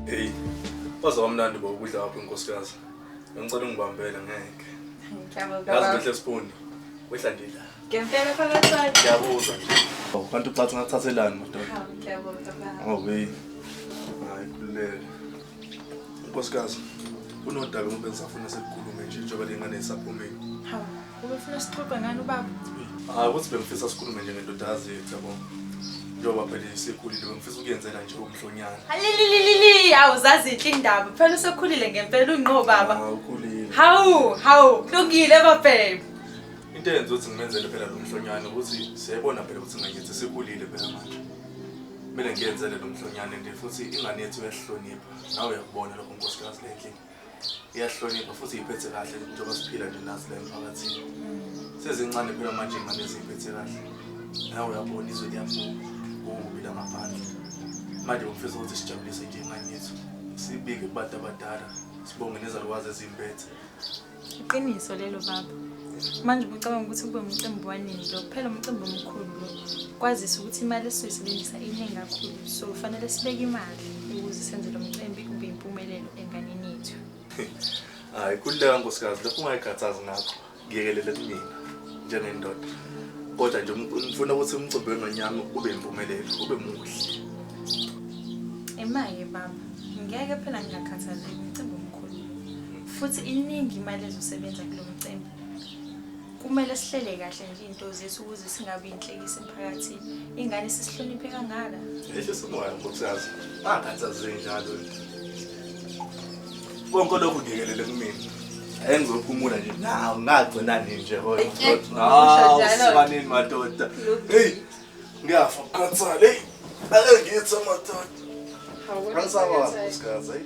Hey, wazawamnandi bokudla apha inkosikazi. Ngicela ungibambele ngeke. Ngiyabonga. Yazi kahle sifundo. Wehla ndila. Ngempela phakathi. Ngiyabuzwa nje. Kanti ucathi ngathathelani madoda? Hawu ngiyabonga baba. Oh hey. Hayi kulele. Nkosikazi, unodaba ngoba ngisafuna sekukhulume nje njengoba lengane isaphumile. Hawu, ubefuna sixoxe ngani ubaba? Ukuthi bengifisa sikhulume nje ngendodazi yethu yabo. Njengoba phela isekhulile bengifisa ukuyenzela nje umhlonyana. Halililili, awuzazi inhle indaba. Phela usekhulile ngempela unqo baba. Ukhulile. Hawu, kulungile babhe. Into eyenza ukuthi ngimenzele phela lo mhlonyana ukuthi siyabona phela ukuthi ngayithi sikhulile phela manje. Kumele ngiyenzele lo mhlonyana nje futhi ingane yethu uyahlonipha. Nawe uyakubona lokho nkosikazi lenhle. Iyahlonipha futhi iphethe kahle njengoba siphila nje nazi la emphakathini. Sezincane phela manje ingane eziphethe kahle. Nawe uyabona izwe liyaphuma. Kubi la ngaphandle. Manje ngifisa ukuthi sijabulise nje ingane yethu. Sibike kubantu abadala. Sibonge nezalukwazi ezimphethe. Iqiniso lelo baba. Manje ngicabanga ukuthi kube umcimbi wanini lo. Phela umcimbi omkhulu lo. Kwazisa ukuthi imali esizosebenzisa iningi kakhulu. So kufanele sibeke imali ukuze senze lo mcimbi ube impumelelo enganeni yethu. Hayi kuleka nkosikazi lokho ungayikhathazi ngakho. Ngiyekelele kumina njengendoda. Kodwa nje ngifuna ukuthi umcimbi wenganyama ube impumelelo, ube muhle. Emaye baba, ngeke phela ngingakhathazeki umcimbi omkhulu. Futhi iningi imali ezosebenza kulo mcimbi. Kumele sihlele kahle nje into zethu ukuze singabi inhlekisa emphakathini. Ingane sisihloniphe kangaka. Yesho simoya nkosikazi. Angakhathazeki njalo. Konke lokho ngiyekelele kumina. Engizophumula nje nawo ngagcina nje hoyo. Sibanini madoda. Hey, ngiyafa ukukhathala. Hey, ake ngithi madoda. Angisaba nkosikazi.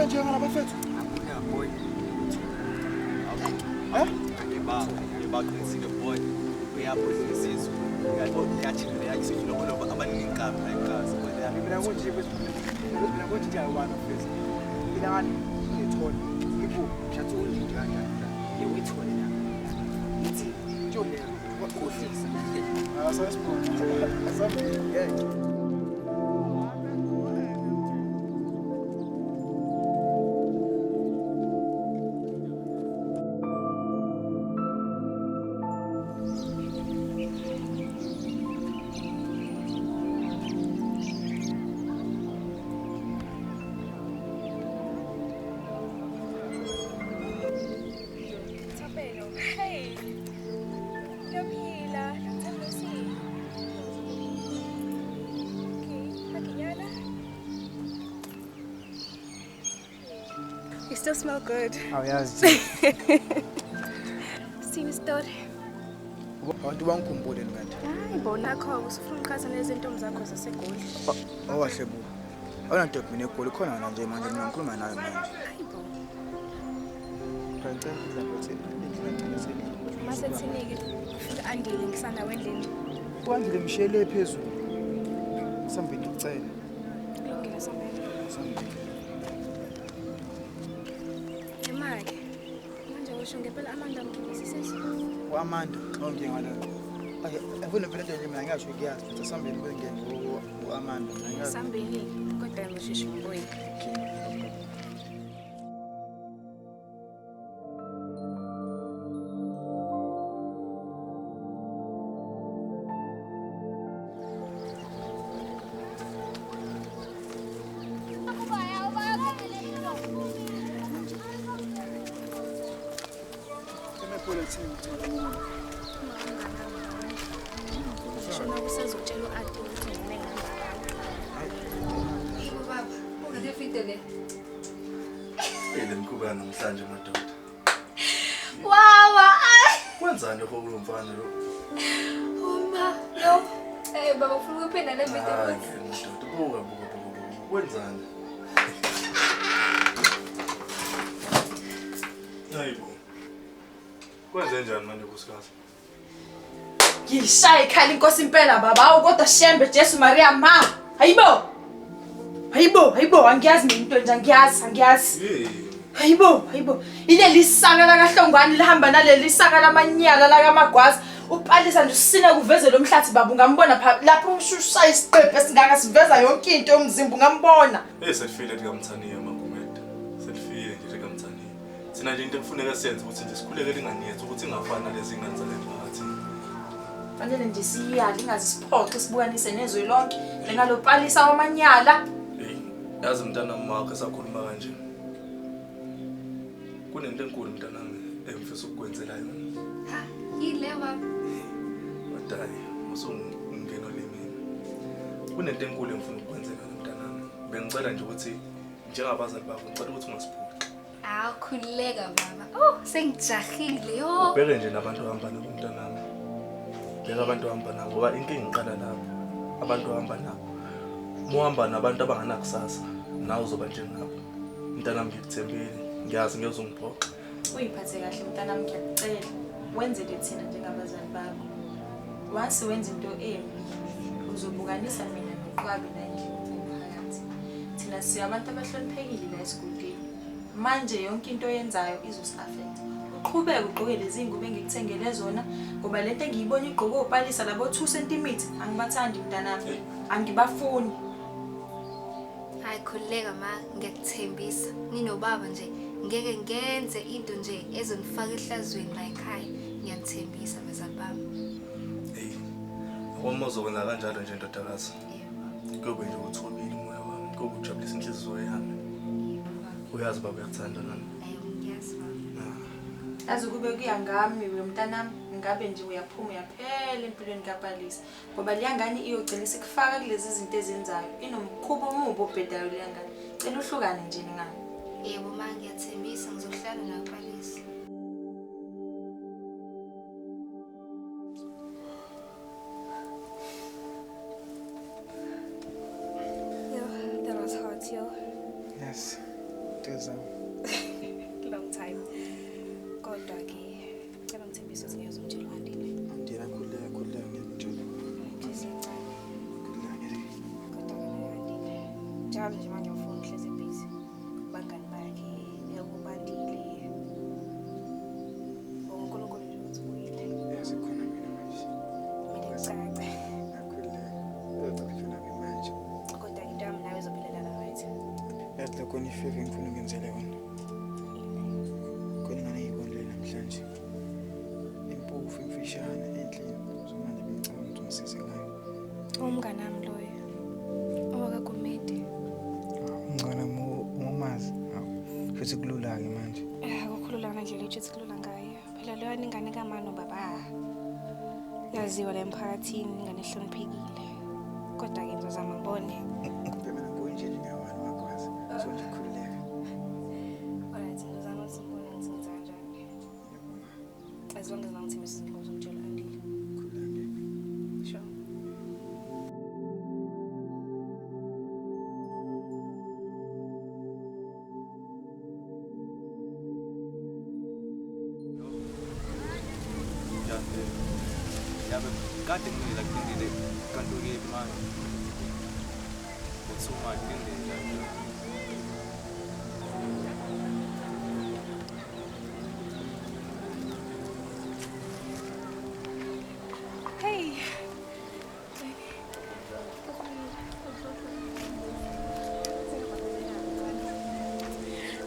Jangan apa fet? Boy. About to see the boy. We are putting this is. We are both catching the action. You know, over a new car like cars. But they are going to get one of this. You know, you told people, Chateau, you wait for them. It's Julia. What goes this? Hey, Camila, you still smell good. Oh yes. Sini story. Abantu bangikhumbule manje. Hayi bona kho usufuna ukukhaza nezintombi zakho zasegoli. Owahle bu. Awunanto mina egoli khona nje manje mina ngikhuluma nawe manje. Hayi bo. Ngicela ukuthi Mase thinike ufika andile ngisana wendlini. Kwandile mshele phezulu. Sambini ucela. Kulungile sambini. Sambini. Imali. Manje usho ngempela Amanda ngikisisisi. Amanda awungiye ngalo. Afuna phela nje mina ngisho kuyazi ukuthi sambini bengene uAmanda. Sambini kodwa ngisho ngoyi. Shona kusezotshela uAnti ukuthi ngine ngamba. Baba Kuba namhlanje madoda. Wawa. Kwenzani lokho kulomfana lo? Uma. Yo. Baba ufuna ukuphinda le video. Hayi madoda, buka. Kwenzani? Hayibo. Kwenze njani manje kusikazi? Ngishaya ikhali inkosi impela baba awu kodwa shembe Jesu Maria ma. Hayibo angiyazi into nje angiyazi. Hayibo. Ileli saka la kaHlongwane lihamba naleli saka lamanyala la kaMagwaza. Upalisa nje usine kuveze lo mhlathi baba ungambona lapho ushaya isiqephe esingaka siveza yonke into yomzimba ungambona. Sefile likamthaniya magumede. Sefile nje likamthaniya. Sina nje into ekufuneka siyenze ukuthi nje sikhulekele inganiyethu ukuthi ingafani nalezi ingane zale phakathi. Fanele nje siyali ingazi siphoxe sibukanise nezwe lonke lengalopalisa wamanyala. Yazi mntana wakho esakhuluma kanje. Kunento enkulu mntanami engifisa ukukwenzela yona. Ha, yile baba. Wadali, usungena olimini. Kunento enkulu engifuna ukukwenzela mntanami. Bengicela nje ukuthi njengabazali bakho ngicela ukuthi ungasiphuqi. Khuleka baba. Oh, sengijahile yo. Ubheke nje nabantu ahamba nabo mntanami. Bheka abantu ahamba nabo ngoba inkinga iqala lapho. Abantu ahamba nabo. Muhamba nabantu abanganakusasa, nawe uzoba njengabo. Mntanami ngikuthembile, ngiyazi ngiyozongiphoqa. Uyiphathe kahle mntanami ngiyakucela. Wenzele thina njengabazali bakho. Once wenza into embi, uzobukanisa mina nokukabi emphakathi. Thina siyabantu abahloniphekile la esigodini. Manje yonke into oyenzayo izosaffect. Uqhubeke ugqoke lezi ngubo engikuthengele zona ngoba lento engiyibona igqoke opalisa labo 2 cm angibathandi mntanami. Angibafuni. Hayi khuleka ma, ngiyakuthembisa. Ninobaba nje ngeke ngenze into nje ezonifaka ehlazweni la ekhaya. Ngiyakuthembisa bezali bami. Uma uzokwenza kanjalo nje ndodakazi. Kube nje uthobile umoya wami, kube ujabulisa inhliziyo yami. Uyazi baba uyakuthanda nami. Ngiyazi baba. Yazi kube kuyangami wemntanami ngabe nje uyaphuma uyaphela empilweni kaPalisa ngoba liyangani iyogcina sikufaka kulezi zinto ezenzayo inomkhubo omubi obhedayo liyangani cela uhlukane nje ngani. Yebo ma, ngiyathembisa ngizohlala naPalisa. That was hard, yo. Yes. It is. Long time. Kodwa ke ngicela ngithembise ukuthi ngiyozomtshela uhandile. Ndiyela khuleka ngiyakutshela. Ngizincane. Khuleka ngeke. Kodwa ke uhandile. Njalo nje manje ngifuna uhleze busy. Bangani bakhe yakubandile. Ngonkulunkulu nje ukuthi uyile. Yes, khona mina manje. Mina ngicace. Ngakhuleka. Uzocela manje. Kodwa into yami nawe izophelelana right. Yathi lokho ni favor ngifuna ukenzele yona. Ngane yibonile namhlanje. Impofu imfishane endlini uzomanje bengicela ukuthi ungisize ngayo. Umngane nami loyo. Owakagumede. Ngicela ngomazi. Futhi kulula ke manje. Akukhulula ngendlela ethi kulula ngayo. Phela leyo ingane kaMano baba. Yaziwa la emphakathini ingane ehloniphekile. Kodwa ke ngizozama ngibone. Ngibheka ngibona nje ngiyawani wakwazi. So nje khululeka. Alright, ngizama ukubona ukuthi ngenza kanjani. As long as ngithembisa ukuthi ngizomtshela uhandile. Khululeka. Sure. Yeah, but God didn't really like think they can't do it, man. It's so much in there. Hey.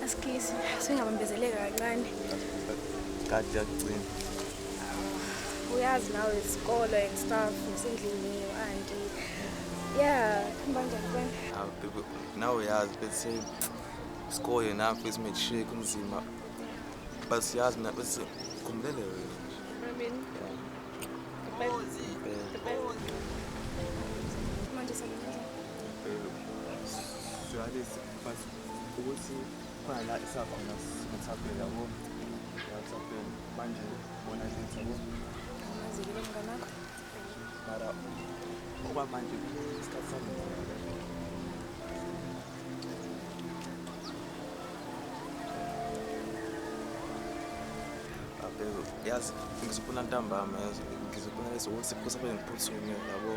Askisi, singabambezeleka kancane. God yakugcina. Uyazi nawe isikolo and stuff nesendlini auntie. Yeah, kanjani kwena? Now uyazi bese isikole nafu esimejishike kunzima. But siyazi mina bese kumlele wena. I mean, manje Siyazi ukuthi khona la isakhona sithaphela yabo yathaphela manje bona lithi yabo Ngazikile mngana wakho. mara kuba manje isikhathi sami abego yazi ngizofuna ntambama yazi ngizofuna ukuthi kusabe ngiphuthume yabo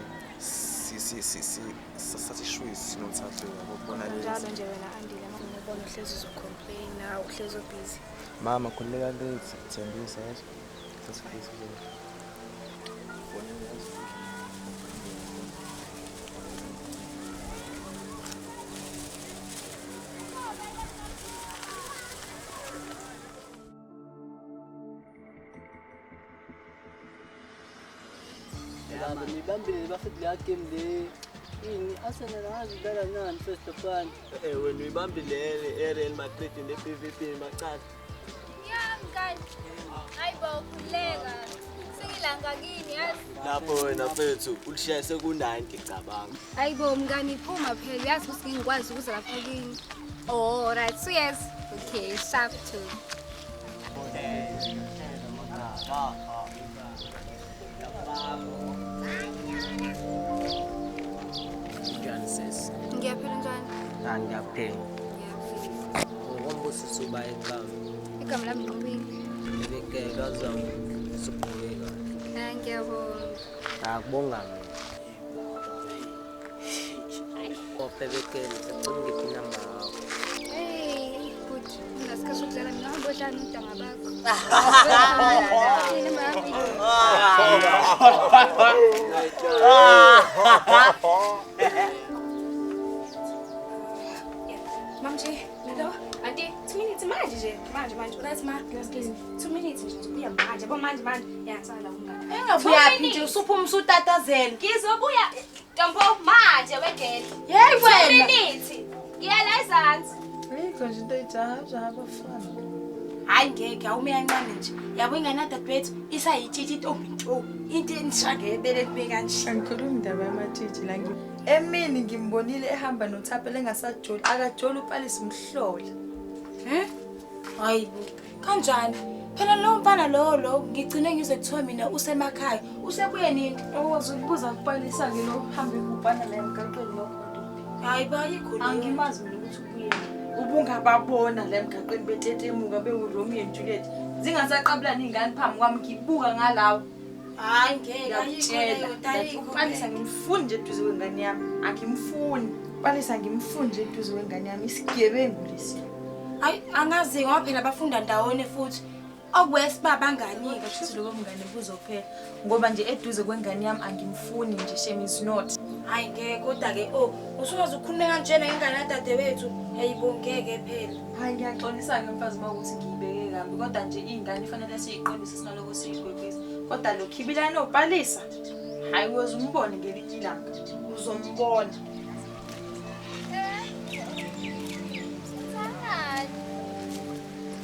sasishwisi sinothathu yabo kubona Njalo nje wena Andile mama ngibona uhlezi uzocomplain nawe uhlezi busy. mama khuleka lethi Thembisa yazi sasifisa bona yazi Laba nibambile bafite la game le. Ini Arsenal azidlala nani first of all? Wena uyibambile Real Madrid ne-PVP macala. Mngani. Hayibo khuleka. Sengilanga kini yazi. Lapho wena mfethu ulishiya seku-90 cabanga. Hayibo mngani phuma phela yazi ukuthi ngikwazi ukuza lapha kini. Oh right so yes. Okay sharp too. Njani sesi? Ngiyaphila njani? Ngiyaphela. Ngiyaphila. Ngombusisa uba ekhaya. Igama lami Nqobile. Ngibeke kazawu sibukeka. Ngiyabonga. Akubonga mina. Opebekele sekucingiphi inamba yakho. Hey, good. Ngasikhathi ukudlala mina hamba odlala udanga bakho. Mamje, nalo, ade 2 minutes manje nje, manje unathi ma glass 2 minutes nje ubuya manje, yabo manje yasala ungani. Engabuya nje usuphuma usutatazela. Ngizobuya Ntombo manje wengene. Hey 2 wena. minutes. Ngiyala ezansi. Ayikho nje into ejaha abafana. Hayi ngeke awumeyancane nje. Yabo inganadadewethu isayitshitshi intombi nto. Into enishage ebele kube kanje. Angikhulumi indaba yamatshitshi la emini ngimbonile ehamba noThapela engasajoli akajoli uPalisa umhlola. Hayibo. Kanjani? Phela lo mfana lo ngigcine ngize kuthiwa mina usemakhaya. Usebuye nini? Owazukubuza kuPalisa ke lo hambe kubhana la emgaqweni lo. Hayi bayikho leyo. Angimazi mina ukuthi ubuye. Ubungababona la emgaqweni betetemuka beURomeo and Juliet. Zingasaqabulana izingane phambi kwami ngibuka ngalawo. Hayi ngeke ayikho leyo tayikho. uPalisa ngimfuni nje eduze kwengane yami. Angimfuni. uPalisa ngimfuni nje eduze kwengane yami. Isigebengu lesi. Hayi angazi ngoba phela bafunda ndawone futhi. Okwesi babangani ke Futhi lokho mngane kuzophela ngoba nje eduze kwengane yami angimfuni nje shame is not. hayi ngeke kodwa ke usungaze ukhulume kanjena ngengane dadewethu yayibongeke phela. Hayi ngiyaxolisa ke mfazi ukuthi ngiyibeke kabi kodwa nje izingane ifanele siyiqondise sinaloko siyigwegwisa kodwa lo khibila noPalisa hayi uzombona ngelinye ilanga uzombona.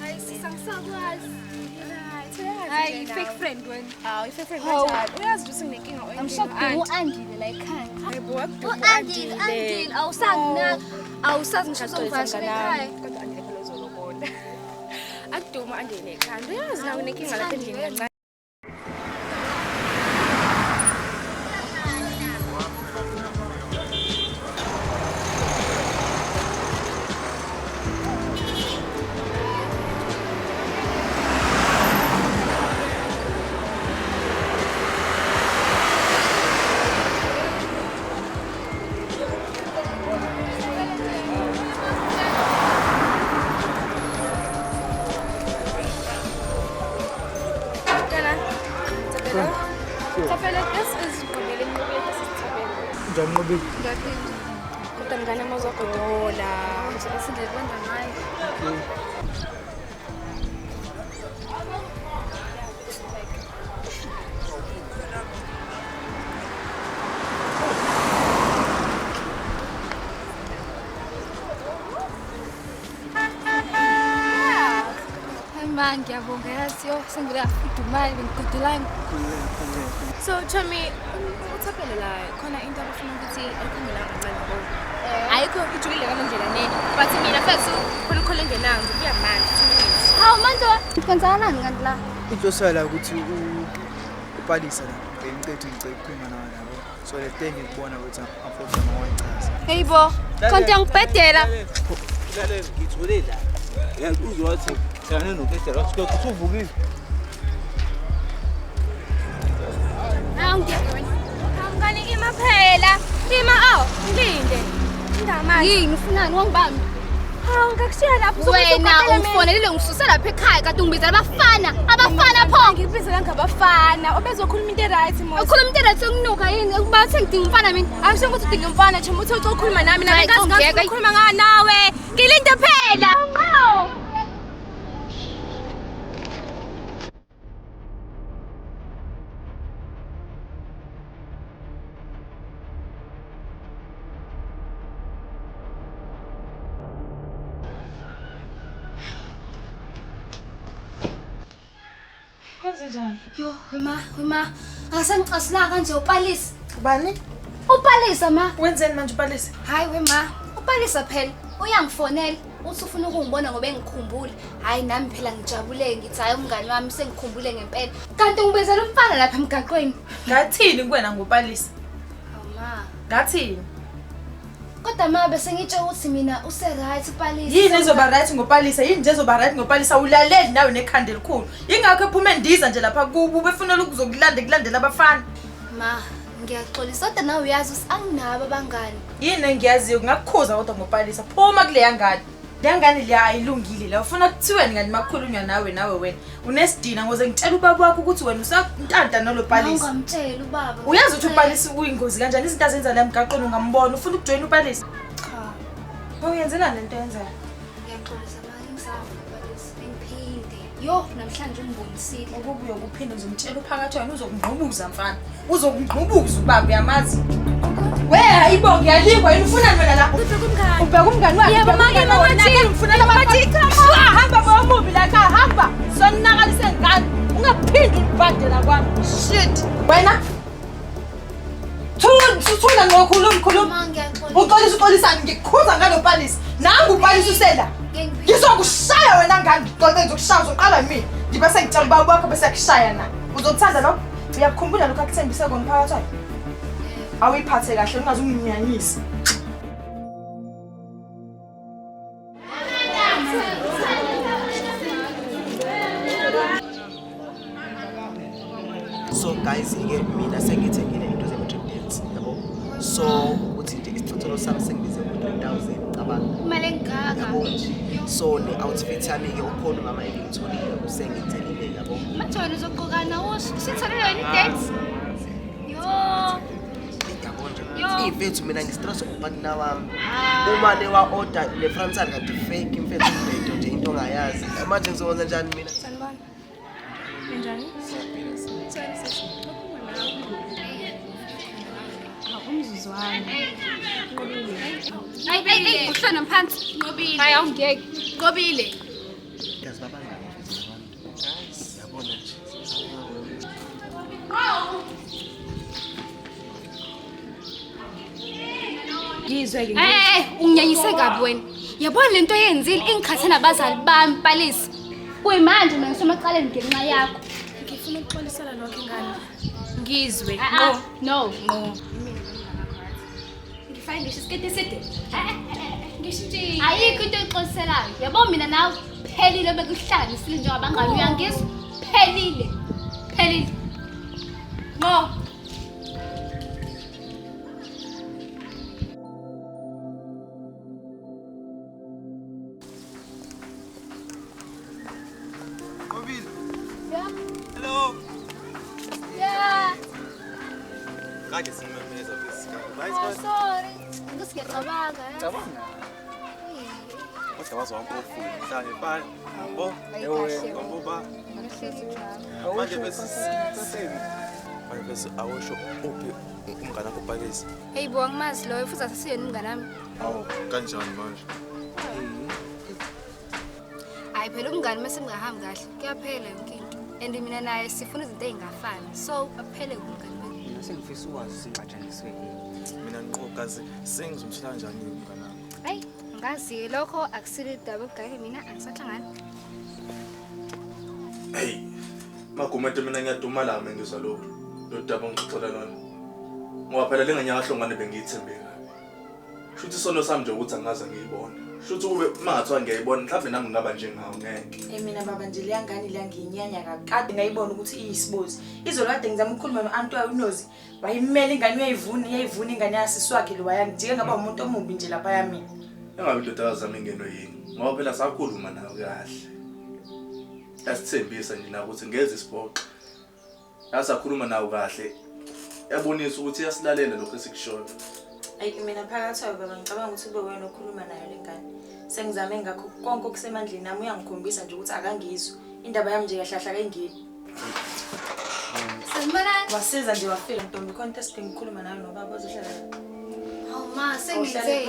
Hayi sisangisakwazi. Hayi fake friend wena. Hayi fake friend Hawu, kanjani? uyazi ukuthi nginenkinga I'm shocked u-Andile la ekhaya. Hayibo U-Andile awusazi ngisho uzongivashela ekhaya. Kodwa Andile phela uzolobona. Akuduma Andile ekhanda. Uyazi nawe unenkinga lapha endlini kancane. Thapela esizigqibele Nqobile sesithapela. Njani Nqobile? Ngiyaphila. Kodwa mngane mazogodola. Ngisindle kwenda ngayo. Ma ngiyabonga yazi yo sengile afudumali bengigodolanga. So tell me uThapela la khona into abafuna ukuthi ayikhangela kancane ngoba ayikho ijulile ngalendlela nene but mina mfethu khona ikhole engenayo ngibuya manje 2 minutes. Hawu manje kwenzakalani kanti la? Intosela ukuthi upalisa la. Ngicethe ukukhuluma nawe yabo. So le thing ngikubona ukuthi afotha mawachaza. Heyibo, konke ngibhedela. Lalela ngithule la. Uyakuzwa wathi sana nokhetha wathi kusuvukile. Angani ima phela. Ima ngilinde. Indamanje. Yini ufunani wangibamba? Hawu ngakushiya lapho wena ufonelile ngisusa lapha ekhaya kade ungibizela abafana pho. Ngibizela ngabafana. Obezokhuluma into right Moses. Ukhuluma into right ukunuka yini? Ukuba sengidinga umfana mina. Awusho ukuthi udinga umfana nje uthi ukhuluma nami ngazi ukhuluma nawe. Ngilinde phela. Kwenzenjani? Yo, wema. Angasengicasula kanje upalisa. Ubani? Upalisa ma. Wenzeni manje upalisa? Hayi wema. Upalisa phela. Uyangifonela. Uthi ufuna ukungibona ngoba engikhumbule. Hayi nami phela ngijabule ngithi hayi umngani wami sengikhumbule ngempela. Kanti ngibizela umfana lapha emgaqweni. Ngathini kuwena ngopalisa? Awuma. Ngathini? Kodwa ma bese ngitshe ukuthi mina use right upalisa. Yini ezoba right ngopalisa? Yini nje ezoba right ngopalisa? Ulaleli nawe nekhanda elikhulu. Ingakho ephuma endiza nje lapha kubo befunela ukuzokulandela abafana. Ma, ngiyaxolisa kodwa nawe uyazi ukuthi anginabo abangani. Yini engiyaziyo ngakukhuza kodwa ngopalisa. Phuma kule yangani. Lengane le ayilungile la ufuna kuthiweni ngani makhulunywa nawe wena. Unesidina ngoze ngitshela ubaba wakho ukuthi wena usantanta nalo palisa. Ungamtshela ubaba. Uyazi ukuthi upalisa uyingozi kanjani izinto azenza la emgaqweni ungambona ufuna ukujoin upalisa? Cha. Uyenzela lento yenzayo. Ngiyaxolisa manje ngisafa upalisa. Ngiphinde. Yo, namhlanje ungibonisile. Ukubuye ukuphinde uzomtshela uphakathi wena uzokungqubuza mfana. Uzokungqubuza ubaba uyamazi. We hayibo ngiyalingwa yini ufuna wena la? Ubheka umngani wakho. Yebo make mama ufuna amathika. Hamba bamubi la ekhaya hamba. Soninakalise ngani? Ungaphindi ubhadela kwami. Shit. Wena Thula ngokhuluma. Ma ngiyaxolisa. Uxolisa ngikukhuza ngalo palisa. Nangu upalisa usela. Ngizokushaya wena ngani? Ngizokushaya uzoqala mina. Ngiba sengitshela ubaba wakho bese yakushaya na. Uzokuthanda lo? Uyakukhumbula lokho akuthembise kona phakathi wakho? Awuyiphathe kahle ungaze unginyanyise. So guys mina sengithengile into ze-dance yabo. So uthi nje isithothelo sami sengibize ku-2000 cabanga. Imali engaka. So ne-outfit yami ukhona ngama engitholile usengithelile yabo. Manje wena uzoqokana usho sitholele wena i-date. Imfethu mina ngistress ukupartner wami. Uma newa-order le-frontal kanti fake imfethu into nje into ongayazi. Manje ngizokwenza njani mina? Sanibona. Njani? Umzuzu wami. Hayi uhlona phansi. Ngobile. Hayi awungeke. Ngobile. Yazi baba guys yabona nje. Ngizwe-ke. Unginyanyise kabi wena. Yabona lento yenzile ingikhathe nabazali bami palisa. Kuyimanje mina ngisemaqaleni ngenxa yakho. Ngifuna ukuxolisana nokho ingane. Ngizwe. No. Ngifayile ngisho isikete eside. Ngishintshile. Ayikho into exoliselayo. Yabo mina nawe phelile bekuhlanganisile njengabangani uyangizwa? Phelile. No. Hello. Yeah. Kade simemeza besikhathi. Oh, sorry. Ngisicabanga. Cabanga. Kodwa wazwampofu mhlanje bani. Yabo. Ngoba manje besisini. Manje bese awusho uphi umngane wakho palisa. Hey bo angimazi loyo futhi asisiyena umngane wami. Awu kanjani manje? Hayi phela umngane mase singahambi kahle kuyaphela yonke into. And mina naye sifuna izinto ezingafani. So aphele umngane wami. Sengifisa ukwazi sinqatshaniswe yini. Mina ngiqoqazi sengizomthela kanjani umngane wami. Hayi Angazi lokho akusile daba gaye mina angisahlangana. Hey, magumete mina ngiyadumala mina ngizwa lokho. Lo daba ngixoxela lona. Ngoba phela lenganyaka hlongane bengiyithembe kabi. Shuthi sono sami nje ukuthi angaze ngiyibone. Shuthi ube mangathiwa ngiyayibona mhlawumbe nami ngingaba njengawo ngeke. Mina baba nje leyangane la ngiyinyanya kabi. Kade ngayibona ukuthi iyisibozi. Izolo kade ngizama ukukhuluma no-aunt wayo uNozi. Wayimela ingane uyayivuna ingane yasiswakhe lo wayangijike ngaba umuntu omumbi nje lapha yami. Engabe indodakazi zami ingeno yini. Ngoba phela sakhuluma nayo kahle. Yasithembisa nje na ukuthi ngeze isibhoqo. Yasakhuluma nayo kahle. Yabonisa ukuthi iyasilalela lokho esikushoyo. Ayi mina phakathi kwayo baba ngicabanga ukuthi ube wena okhuluma nayo lengane. Sengizame ngakho konke okusemandleni nami uyangikhombisa nje ukuthi akangizwe. Indaba yami nje kahlahla kayingeni. Sanibonani. Wasiza nje wafika Ntombi khona into esidinga ukukhuluma nayo nobaba ozohlala. Hawu ma sengize uhlale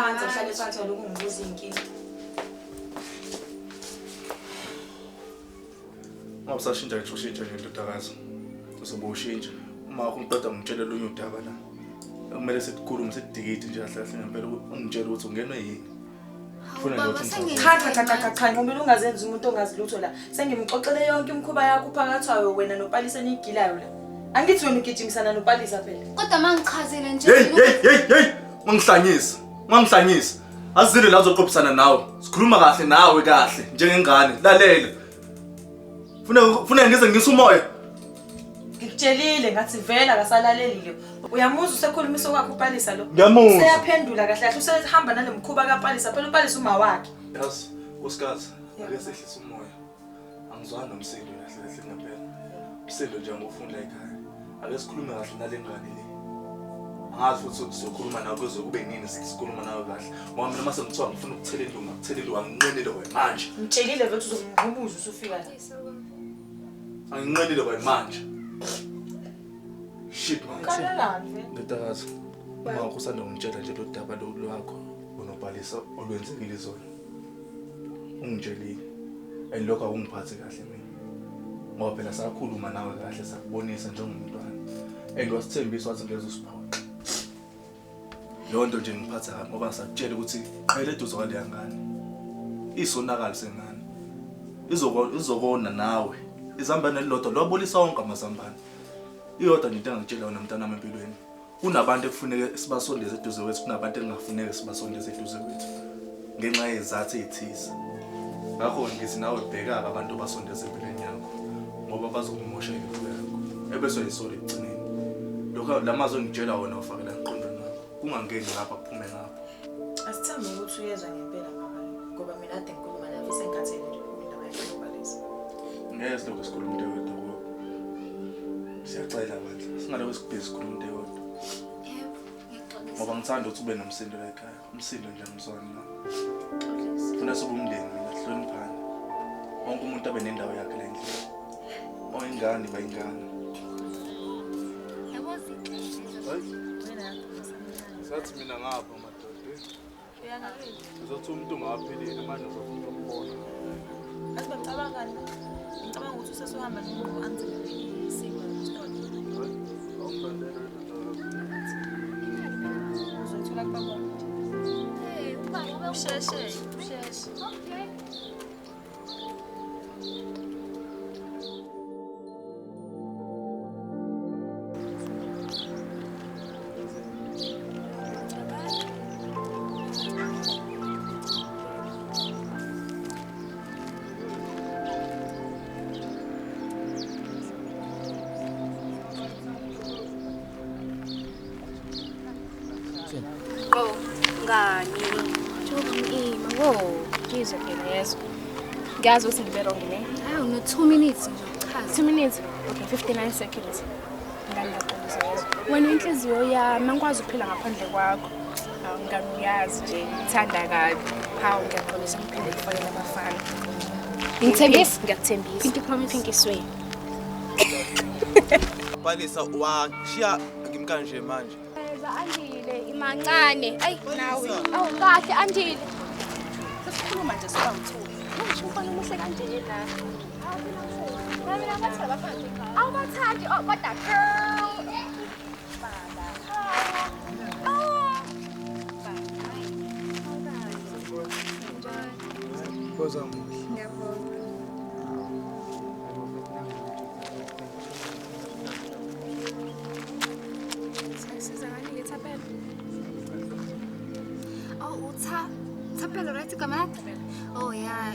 phansi lokhu ngibuza inkinga. Ngabusashintsha nje ushintsha nje indodakazi. Uzobe ushintsha. Uma uqeda ngitshela lonye udaba la. Kumele sikhulume sidikide nje kahle kahle ngempela ungitshela ukuthi ungenwe yini. Ufuna ukuthi Cha ngombe ungazenza umuntu ongazilutho la. Sengimxoxele yonke imkhuba yakho phakathi kwayo wena noPalisa enigilayo la. Angithi wena ugijimisana noPalisa phela. Kodwa mangichazele nje. Hey. Mangihlanyisa. Azizile la uzoqophisana nawe. Sikhuluma kahle nawe kahle njengengane. Lalela. Funa ngize ngisumoya. Ngikutshelile ngathi vela akasalalelile. Uyamuzwa usekhulumisa kwakho uPalisa lo. Ngiyamuzwa. Seyaphendula kahle kahle usehamba nalemkhuba kaPalisa phela uPalisa uma wakhe. Yazi, uSikazi, ake sehlisa umoya. Angizwani nomsindo kahle kahle ngempela. Umsindo nje ngofunda ekhaya. Ake sikhulume kahle nalengane le. Angazi futhi sizokhuluma nawe kuzokube nini sikhuluma nawe kahle. Ngoba mina mase ngithiwa ngifuna ukuthela induma, kuthela induma nginqenile manje. Ngitshelile vele uzongumbuza usufika la. Anginqenile manje. Shit man. Kalalani? Ndodakazi. Uma kusanda ngitshela nje lo daba lwakho unoPalisa olwenzekile izolo. Ungitshelile. Lokho akungiphathi kahle mina. Ngoba phela sakhuluma nawe kahle sakubonisa njengomntwana. Wasithembisa wathi ngeze usiphoqa. Lonto nje ngiphatha kabi ngoba sakutshela ukuthi qhele eduze kwaleya ngane. Isonakala sengane. Izokona nawe. Izambane lilodwa lwabolisa wonke amazambane. Iyodwa nje into engitshela wena mntanami empilweni. Kunabantu ekufuneka sibasondeze eduze kwethu, kunabantu engafuneka sibasondeze eduze kwethu. Ngenxa yezathu ezithize. Ngakho ngithi nawe bheka abantu basondeze empilweni yakho ngoba bazokumosha impilo yakho. Ebese uyisole egcineni. Lokho lamazwi engitshela wona ufakela eqondweni lakho. Ungangeni lapha kuphume ngapha. Asithembe ukuthi uyezwa ngempela baba ngoba mina ade ngikhuluma nawe sengathele nje indaba yakho uPalisa. Ngeke lokho sikhuluma into yodwa. Siyacela bandla. Singaloku sikubhezi sikhuluma into yodwa. Yebo, ngixolisa. Ngoba ngithanda ukuthi ube nomsindo la ekhaya. Umsindo nje ngizwana nawe. Funa sobe umndeni mina hloniphana. Wonke umuntu abe nendawo yakhe la endlini. Oyingane bayingane. Yabo zihle. Sathi mina ngapha madoda. Uyangaphi? Uzothi umuntu ungaphilile manje uzofuna ukubona. Asibacabangani? Ngicabanga ukuthi usesuhamba no-auntie isiko stone. Uzothola kubaba. Hey, ubaba Usheshe. Okay. Oh, ngani? Njengoba ngizwe phela yezo. Ngiyazi ukuthi ngiberongi ne. Hawu no 2 minutes nje uchaza. 2 minutes. Okay, 59 seconds. Ngani ngaqolisa yezo. Wena inhliziyo yami angikwazi ukuphila ngaphandle kwakho. Hawu ngani uyazi nje ngithanda kabi. Hawu ngiyaxolisa ngiphinde ngifakele abafana. Ngithembisa, ngiyakuthembisa. Pinky promise. Pinky swear. Palisa washiya ngimkanje manje. Andile imancane. Ayi nawe. Awu kahle Andile. Sesikhuluma nje soba ngithuki. Ngisho ufana umuhle kanje la. Nami nabathanda baphansi. Awubathandi kodwa girl. Baba. Oh. Bye. Umpoza omuhle. Ngiyabonga. Sizakani-ke Thapelo? Oh, Thapelo right igama lakho? Oh yeah,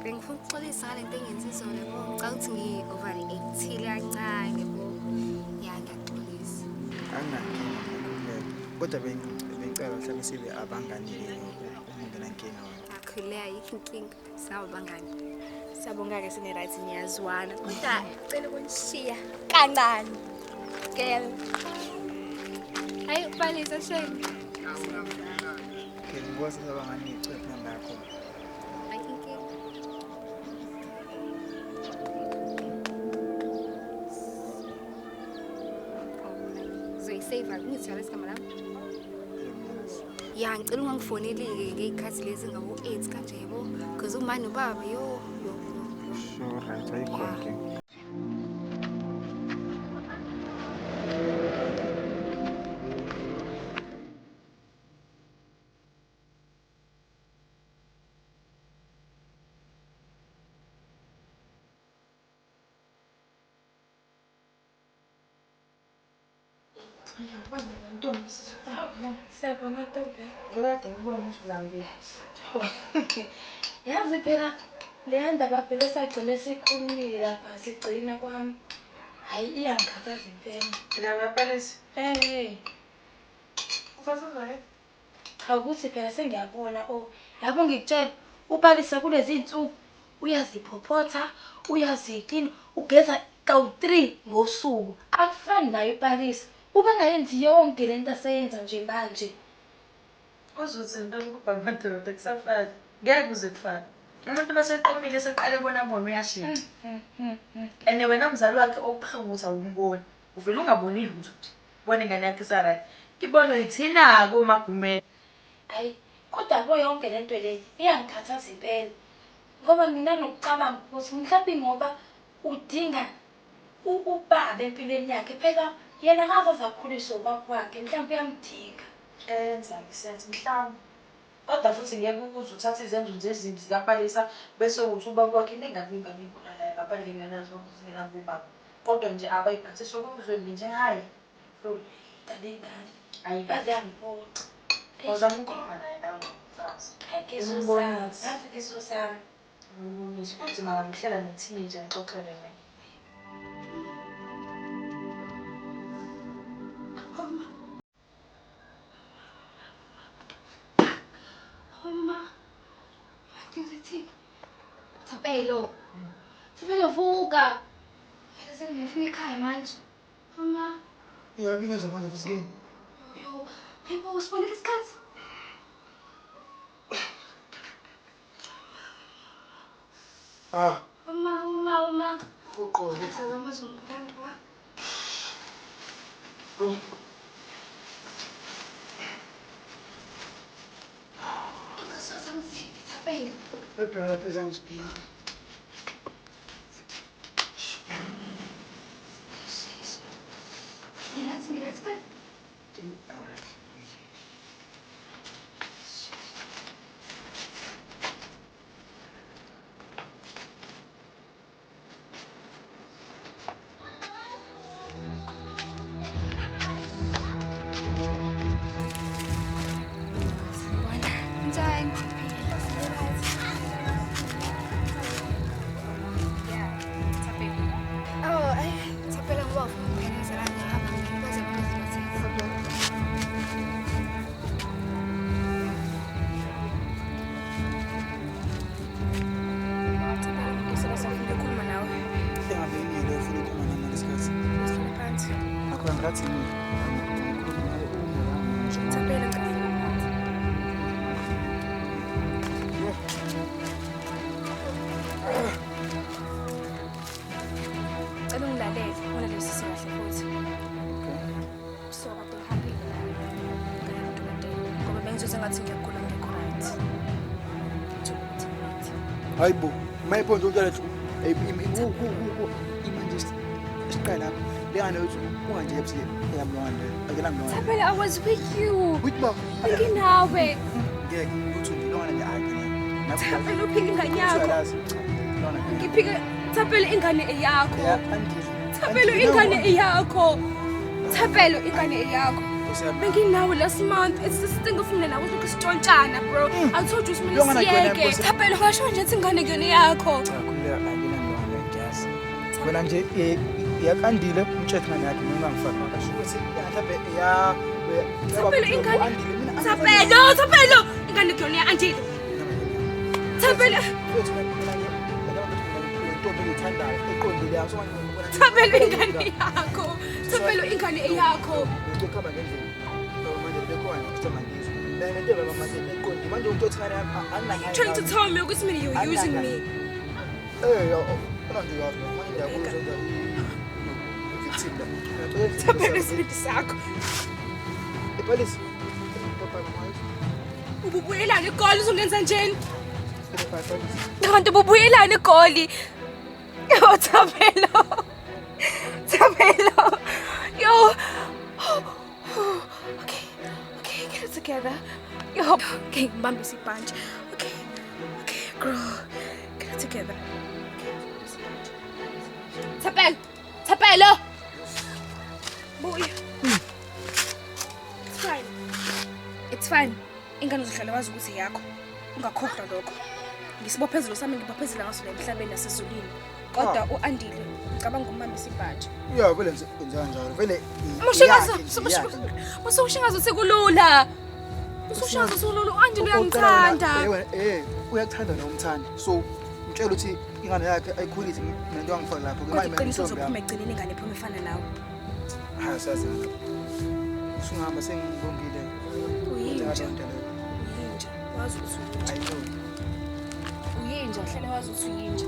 bengifuna ukuxolisa ngale nto engenzisa yona yabo. Ngicela ukuthi ngi-overreactile kancane yabo. Ya ngiyaxolisa. Anginankinga kodwa bengicela mhlawumbe sibe abangani-ke ungenankinga wena. Akhuleka ayikho inkinga. Sawa bangani. Siyabonga-ke sine-right niyazwana kodwa cela ukunishiya kancane girl. Hayi ubalisa shame. Okay, ngibona sisabangani icephu namba yakho. Ayikho inkinga. Zoyisave ngizithola isigama lami. Ya ngicela ungangifoneli-ke ngey'khathi lezi ngabo-8 kanje yabo because umani ubaba yo. Sure, right, ayikho inkinga. Siyabonga Ntombi. Ngikade ngibone ukuthi ulambile. Yazi phela le ndaba phela sagcina sikhulumile lapha sigcina kwami. Hayi iyangikhathaza impela. Laba palisi. Ufasazayo. Awukuthi phela sengiyabona yabo ngikutshela uPalisa kulezi insuku uyaziphophotha, uyazikini, ugeza kawu3 ngosuku. Akufani nayo uPalisa. Ubangayenzi yonke lento aseyenza nje manje. Uzothi into lokubha amadoda kusafana. Ngeke uze kufana. Umuntu baseqomile seqale bona uyashintsha. And wena mzali wakhe okubuhlungu uzawumbona. Uvela ungaboni lutho. Ubone ingane yakhe isara. Ibona ithina ko magumela. Hayi, kodwa yabo yonke lento le iyangikhathaza impela. Ngoba mina nokucabanga ukuthi mhlawumbe ngoba udinga ubaba empilweni yakhe phela yena akazaza akhuliswa ubaba wakhe mhlawumbe uyamdinga. Enzake sense mhlawumbe. Kodwa futhi ngeke ukuze uthathe izenzo zezimbi zikaPalisa bese uthi ubaba wakhe ningavimba ngibona la ngaphandle nganazo ukuthi ubaba. Kodwa nje abayiphathe sokumzweni nje hayi. Dalengane. Ayibaze angiphoxa. Ozama ukukhuluma naye nawe ngomfazi. Ngizozama. Ngizozama. Ngithi makamhlela ne-teenager ngixoxele naye. Thapelo vuka. Sengifika ekhaya manje. Mama. Ngiyabingeza manje futhi. Yo, hayibo usibonile isikhathi? Mama. Uqobo. Sazama zombamba. Thapelo. Ephela phela ngisphi. Hayibo, mayiphonza ukutshela ukuthi imanje siqala lapha. Lengane uthi unganje ebusuku eyamlwanda. Akenamlwanda. Thapelo, I was with you. With mom. Nginawe. Ngeke uthi ngilona nje hayi. Thabela uphika ingane yakho. Ngiphike Thabela ingane eyakho. Thabela ingane eyakho. Thabela ingane eyakho. Benginawe last month. It's this thing of mina nawe ukuthi sitshontshana bro. I told you simele siyeke. Thabela washo nje ukuthi ingane yakho. Wena nje yakandile umtshethana yakhe mina ngifaka ngasho ukuthi mhlawumbe ya Thabela ingane. Thabela ingane kuyona ya-Andile. Thabela Thabela ingane yakho. Thabela ingane eyakho. Trying to tell me ukuthi mina you're using me. Thabela isibindi sakho. Ububuyelana igoli uzongenza njeni? Kanti ububuyelana igoli. Yo Thabela. Thabela. Yo. Okay, get it together. Yo, okay, mbambisa ibhantshi. Okay, girl, get it together. Thabela. Boy. It's fine. Ingane uzohlala wazi ukuthi yakho. Ungakhohlwa lokho. Ngisibophezelo sami ngibophezela ngaso la emhlabeni nasezulwini. Kodwa uAndile ngicabanga umbambisa ibhantshi. Yeah, vele nje njalo. Vele Mushingazo sekulula. Usushaza sololo uAndile uyangithanda. Uyakuthanda nomthanda. So ngitshela ukuthi ingane yakhe ayikhulise nento angifaka lapho kumanje iqiniso zokuphuma egcineni ingane ephuma efana nawe. Ha sazi. Usungihamba sengibongile. Uyinja. Wazi ukuthi uyinja, hlala wazi ukuthi uyinja.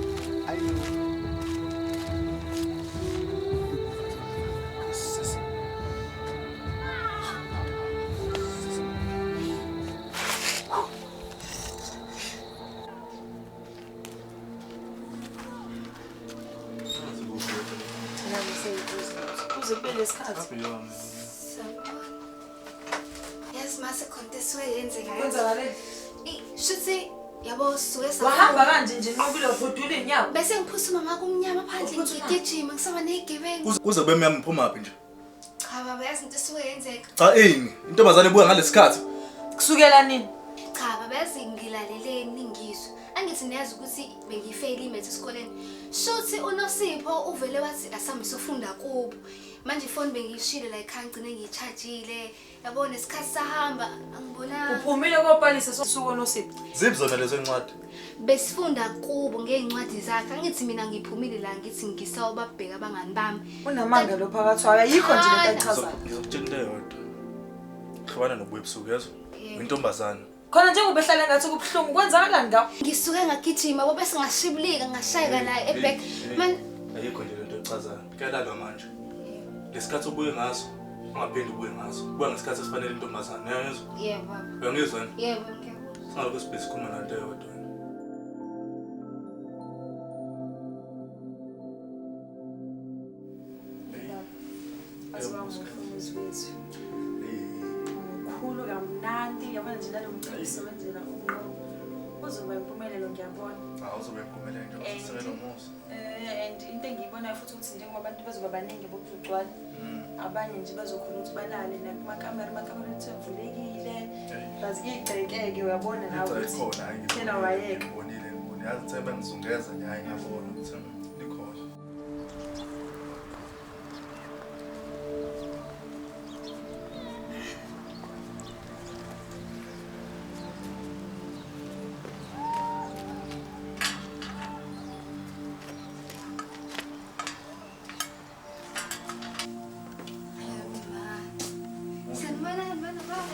Yes, mase konteswe yenzeka. Kwenzakale? Shuthi yabo suke sa. Wahamba kanje nje nqobile vodule inyawo. Bese ngiphusuma maka umnyama phandle ngigijima ngisaba nezigebengu. Kuze bemnyama uphuma phi nje? Cha baba yazi into esuke yenzeka. Cha intombazane ibuya ngalesikhathi. Kusukela nini? Cha baba yazi ngilaleleni ngizwe. Angithi niyazi ukuthi bengifail imath esikoleni. Shuthi uNosipho uvele wathi asambe sofunda kubo. Manje phone bengishile la ekhaya ngcine ngichargeile. Yabona isikhathi sahamba angibona. Uphumile kopalisa sosuku uNosipho. Zibzona lezo incwadi. Besifunda kubo ngeencwadi zakhe. Angithi mina ngiphumile la ngithi ngisawubabheka abangani bami. Unamanga lo phakathi wayo ayikho nje lento achazayo. Ngizokutshela into eyodwa. Khona nobuyebusuku yazo. Intombazane. Khona njengoba ehlala ngathi kubhlungu kwenzakalani ngawo? Ngisuke ngagijima bobe singashibulika ngashayeka naye eback. Man ayikho nje lento echazayo. Kuyalala manje. Lesikhathi ubuye ngaso ungaphindi ubuye ngaso. Kuba ngesikhathi esifanele intombazane. Uyangizwa? Yebo baba. Uyangizwa yini? Yebo ngiyakuzwa. Singaloko sibesikhuluma nanto eyodwa. Khulu kamnandi yabona nje nalo mcebisi wenzela unqo uzoba impumelelo ngiyabona Uzoba impumelelo nje usisekelo musa and into engiyibonayo futhi ukuthi njengoba abantu bazoba baningi bokuzugcwala abanye nje bazokhona ukuthi balale nakumakamera ethu avulekile bazigcekeke uyabona nawe ukuthi thina wayeka ngibonile yazi themba ngizungeza nje hayi ngiyabona ukuthi likhona.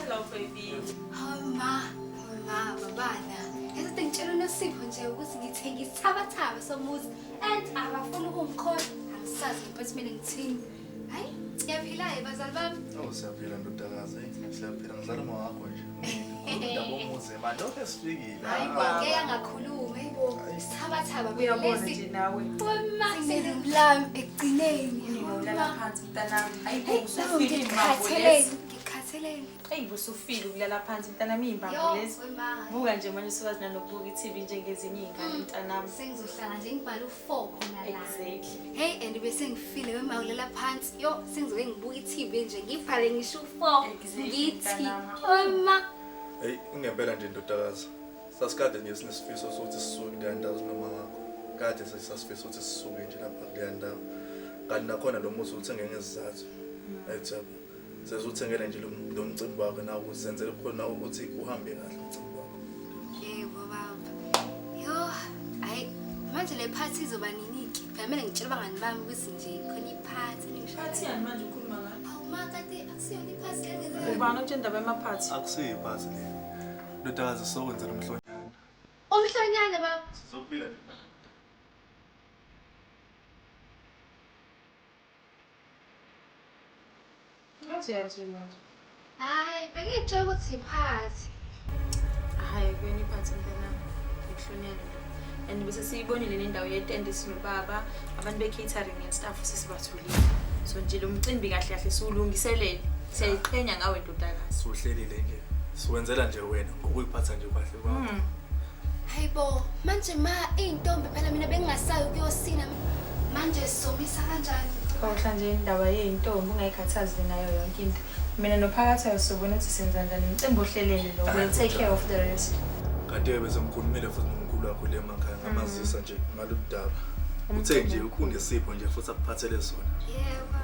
Hello baby. Mama babana. Yazi ngitshela uNosipho nje ukuthi ngithenga isithabathaba somuzi and abafuna ukungikhola angisazi ukuthi mina ngithini. Hayi, siyaphila bazali bami. Siyaphila ndodakazi, siyaphila ngizala mawakho nje. Ndaba umuze manje osifikile. Hayi konke yangakhuluma yibo. Isithabathaba uyabona nje nawe. Mama sengilami ekugcineni. Ngilala phansi mntanami. Hayibo usufile ngikhathele ngiphatheleni. Eyi busufile ukulala phansi mntanami iy'mbambo lezi. Buka nje manje usukazi nanokubuka i-TV njengezinye iy'ngane mntanami. Sengizohlala nje ngibhale u4 khona la. Exactly. Hey and bese ngifile wema ulela phansi. Yo sengizoke ngibuka i-TV nje ngibhale ngisho u4. Ngithi oma. Hey ingempela nje ndodakazi. Sasikade nje sinesifiso sokuthi sisuke kuleya ndawo noma ngakho. Kade sasifisa ukuthi sisuke nje lapha kuleya ndawo. Kanti nakhona lo muzi uthenge ngezizathu. Ayithaba. Sezothengela nje lo mcimbi wakho nawo usenzele khona ukuthi uhambe kahle umcimbi wakho. Yebo baba. Yo, ayi manje le party izoba niniki. Phela mina ngitshela abangani bami ukuthi nje khona i-party nengisho. Party yani manje ukhuluma ngani? Awu makade akusiyona i-party lengenze. Ubani utshela indaba yama-party? Akusiyo iphathi le. Ndodakazi sokwenzela umhlonyana. Umhlonyana baba. Sokuphila nje. Hayi, bengitshela ukuthi iphathi. Hhayi kuyona iphathi mntanami ekuhlonyana lo. And bese siyibonile nendawo yetende sinobaba, abantu be-catering and staff sesibathulile. So nje lo mcimbi kahle kahle siwulungiselele. Siyayiqhenya ngawe ndodakazi. Siwuhlelile nje. Siwenzela nje wena ngokuyiphatha nje kahle kwakho. Hayibo, manje ma intombi phela mina bengingasayi ukuyosina. Manje sisomisa kanjani? Xoxa nje indaba yey'ntombi ungayikhathazi nayo yonke into. Mina nophakathayo sobona ukuthi senza njani umcimbi ohlelele lo. We'll take care of the rest. Kade bese ngikhulumile futhi nomkhulu wakho le emakhaya ngamazisa nje ngalolu daba. Uthe nje unesipho nje futhi akuphathele sona. Yebo.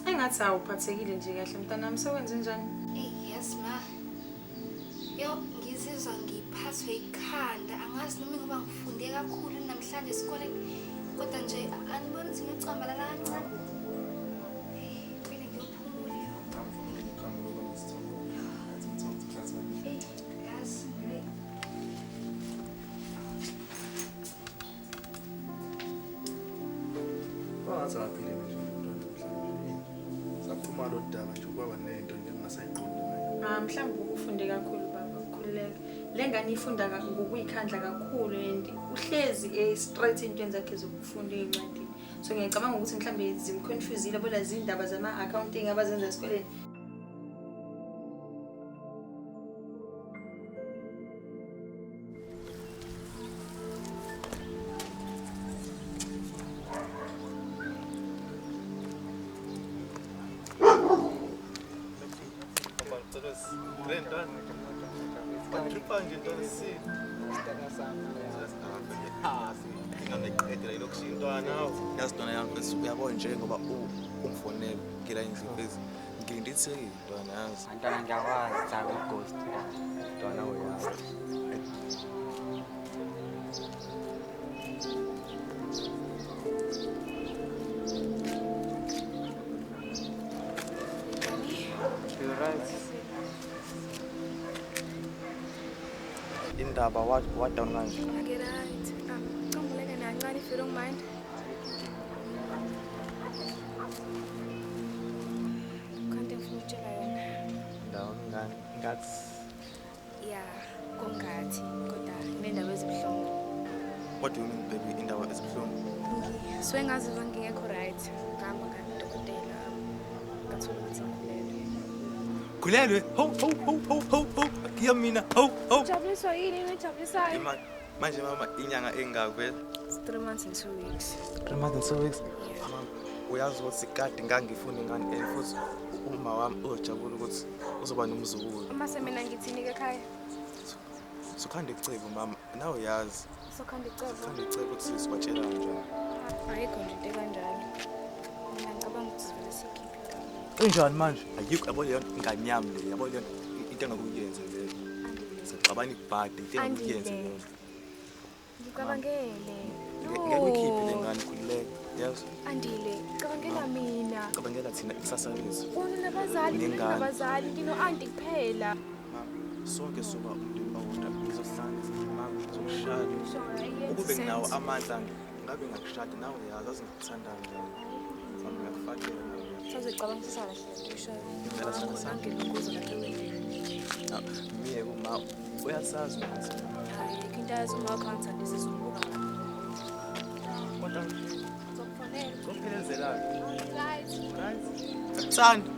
Engathi awuphathekile nje kahle mntanami sewenze njani? Yes ma. Yo ngizizwa ngiphathwe ikhanda angazi noma ngoba ngifunde kakhulu namhlanje esikoleni kodwa nje anibona ukuthi ngicambalala kancane. Kumele ngiyophumula. Yes. Wathi aphile nje namhlanje. Saphuma lo daba nje kwaba nento nje engasayiqondi nayo. Mhlawumbe ufunde kakhulu baba ukhululeke. Le ngane ifunda ngokuyikhandla kakhulu and uhlezi straight into zakhe zokufunda ezincwadini. So ngiyacabanga ukuthi mhlawumbe zimconfusile bola zindaba zama-accounting abazenza esikoleni. Yazidona yami bese uyabona nje ngoba ungifonela ngila indlifezi ngilindithekile ntwana yazi Antwana ngiyakwazi cha ughost ntwana uyazi. You're right. indaba what down manje Okay, right. Ngicambuleke nancane if you don't mind. Kanti ngifuna ukutshela yona. ndawo ngani ngathi Yeah, kongathi kodwa kunendaba ezibuhlungu. what do you mean baby indaba ezibuhlungu Suke ngazizwa ngingekho right. Ngihamba kadokotela. Ngathola ukuthi khulelwe ngikhulelwe. ho akiya mina ho Ujabuliswa yini nijabulisayo? manje mama inyanga engavela 3 months and 2 weeks. 3 months and 2 weeks mama uyazi ukuthi kade ngangifuna ingane futhi uma wami ojabula ukuthi uzoba nomzukulu Uma semina ngithini ke ekhaya? sokhanda icebo mama nawe uyazi Sokhanda icebo. khanda icebo ukuthi sibatshela kanjani Ayikho nje into kanjalo. Mina ngicabanga ukuthi sivele sikhiphe igama. Kunjani manje? ayikho yabo leyo ngane yami le yabo leyo into engakuyenza le sixabana ibhadi into engakuyenza leyo Ngicabangele. ngeke uyikhiphe le ngane khululeke yazi Andile, cabangela mina. cabangela thina ikusasa lethu Wona nabazali, mina Nengane. nabazali, ngino auntie kuphela. sonke soba umuntu owodwa izohlala mama zokushada Sure, ukube nginawo amandla ngabe ngakushada nawe yazi azingikuthanda njani mama ngiyakufakela Sazicabangisa kahle usho. Ngicela sana sana. Angikuzo kahle wena. miye kuma uyasazi ukuthi Hayi, into yazuma accountant isizunguka. kodwa Zokufonela. kophelezela Right. right sithanda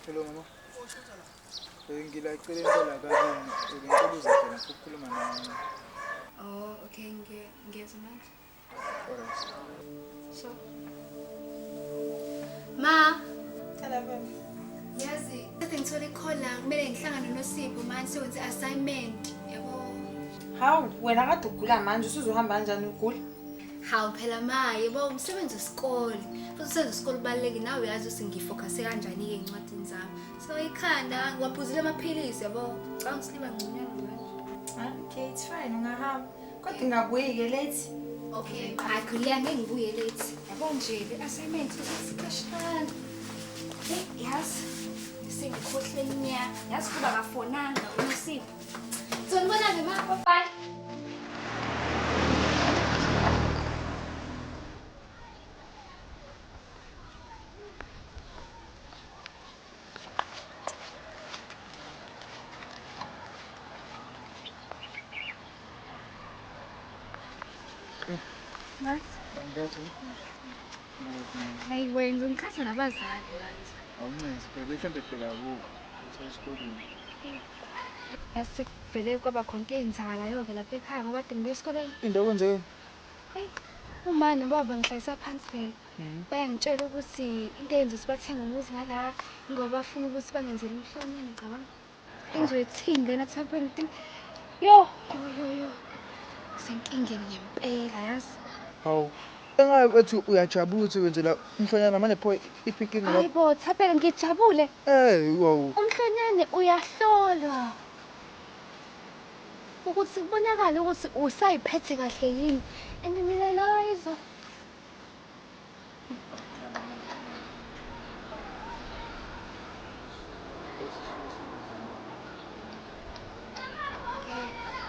Hello mama. Ngila icela impela kabi ngicela uzakela ukukhuluma nawe. Oh, okay, ngiyeza manje. Alright. So. Ma. Hello baby. Yazi, kade ngithole call la kumele ngihlangane noSipho manje senze assignment. Yabo. Hawu, wena kade ugula manje usuzohamba kanjani ugula? Hawu phela ma, yebo umsebenzi wesikole. Futhi usenze isikole baleki nawe uyazi ukuthi ngifocus kanjani ke encwadini zami. So ikhanda ngiwaphuzile amaphilisi yabo. Cha ngisiliba ngconyana manje. Okay, it's fine, ungahamba. Kodwa ingabuyi ke late. Okay, akuliya ngeke ngibuye late. Yabo nje le assignment isikashana. Yazi, sengikhohle nya. Yazi kuba kafonanga uNosipho. Sonibona ke ma, bye. Mas? Hayi wenza umkhathi nabazali manje. Awuncenze phela mhlambe phela usesikoleni. Yasekuvele kwaba khona inzala yonke lapha ekhaya ngoba kade ngibuye esikoleni. Into kwenzeke? Hey, uma nobaba ngihlalisa phansi phela. Bayangitshela ukuthi into eyenza ukuthi bathenge umuzi ngala ngoba bafuna ukuthi bangenzele umhlonyane ngicabanga. Engizoyithini lena Thapelo thing. Yo. Senkingeni ngempela yazi. Hawu. Engabe bethi uyajabula ukuthi wenzela umhlonyana manje pho iphinkinga lapho. Hayibo Thapelo ngijabule. Wow. Umhlonyane uyahlolwa. Ukuthi kubonakala ukuthi usayiphethe kahle yini. And mina nayizo.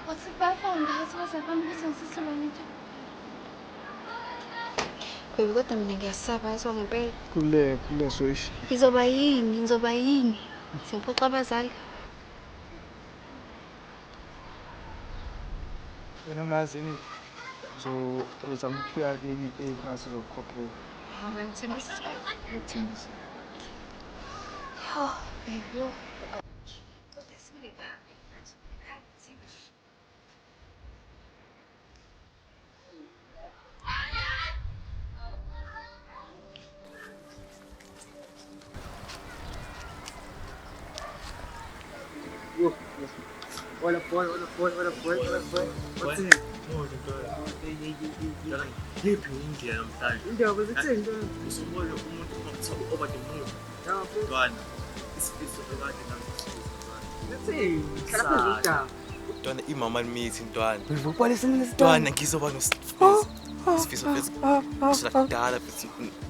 What's about phone? What's up? I'm listening to someone. Baby, kodwa mina ngiyasaba yazo ngempela. Kule soish. Ngizoba yini? Sengiphoqa abazali. Wena ngazini uzama ukufika ekhasi zokukhokhela. Hawu ngithembisa. Ngithembisa. Yo, baby. Hola, boy. What's in it? Yiphi indlela namhlanje? Indaba zithini nto? Usubona umuntu omthabo over the moon. Ntwana, isifiso bekade Zithini? Khala phezu indaba. Ntwana imama limithi ntwana. Ngizokubhalisa mina Ntwana ngizoba nosifiso. Isifiso bese sidala bese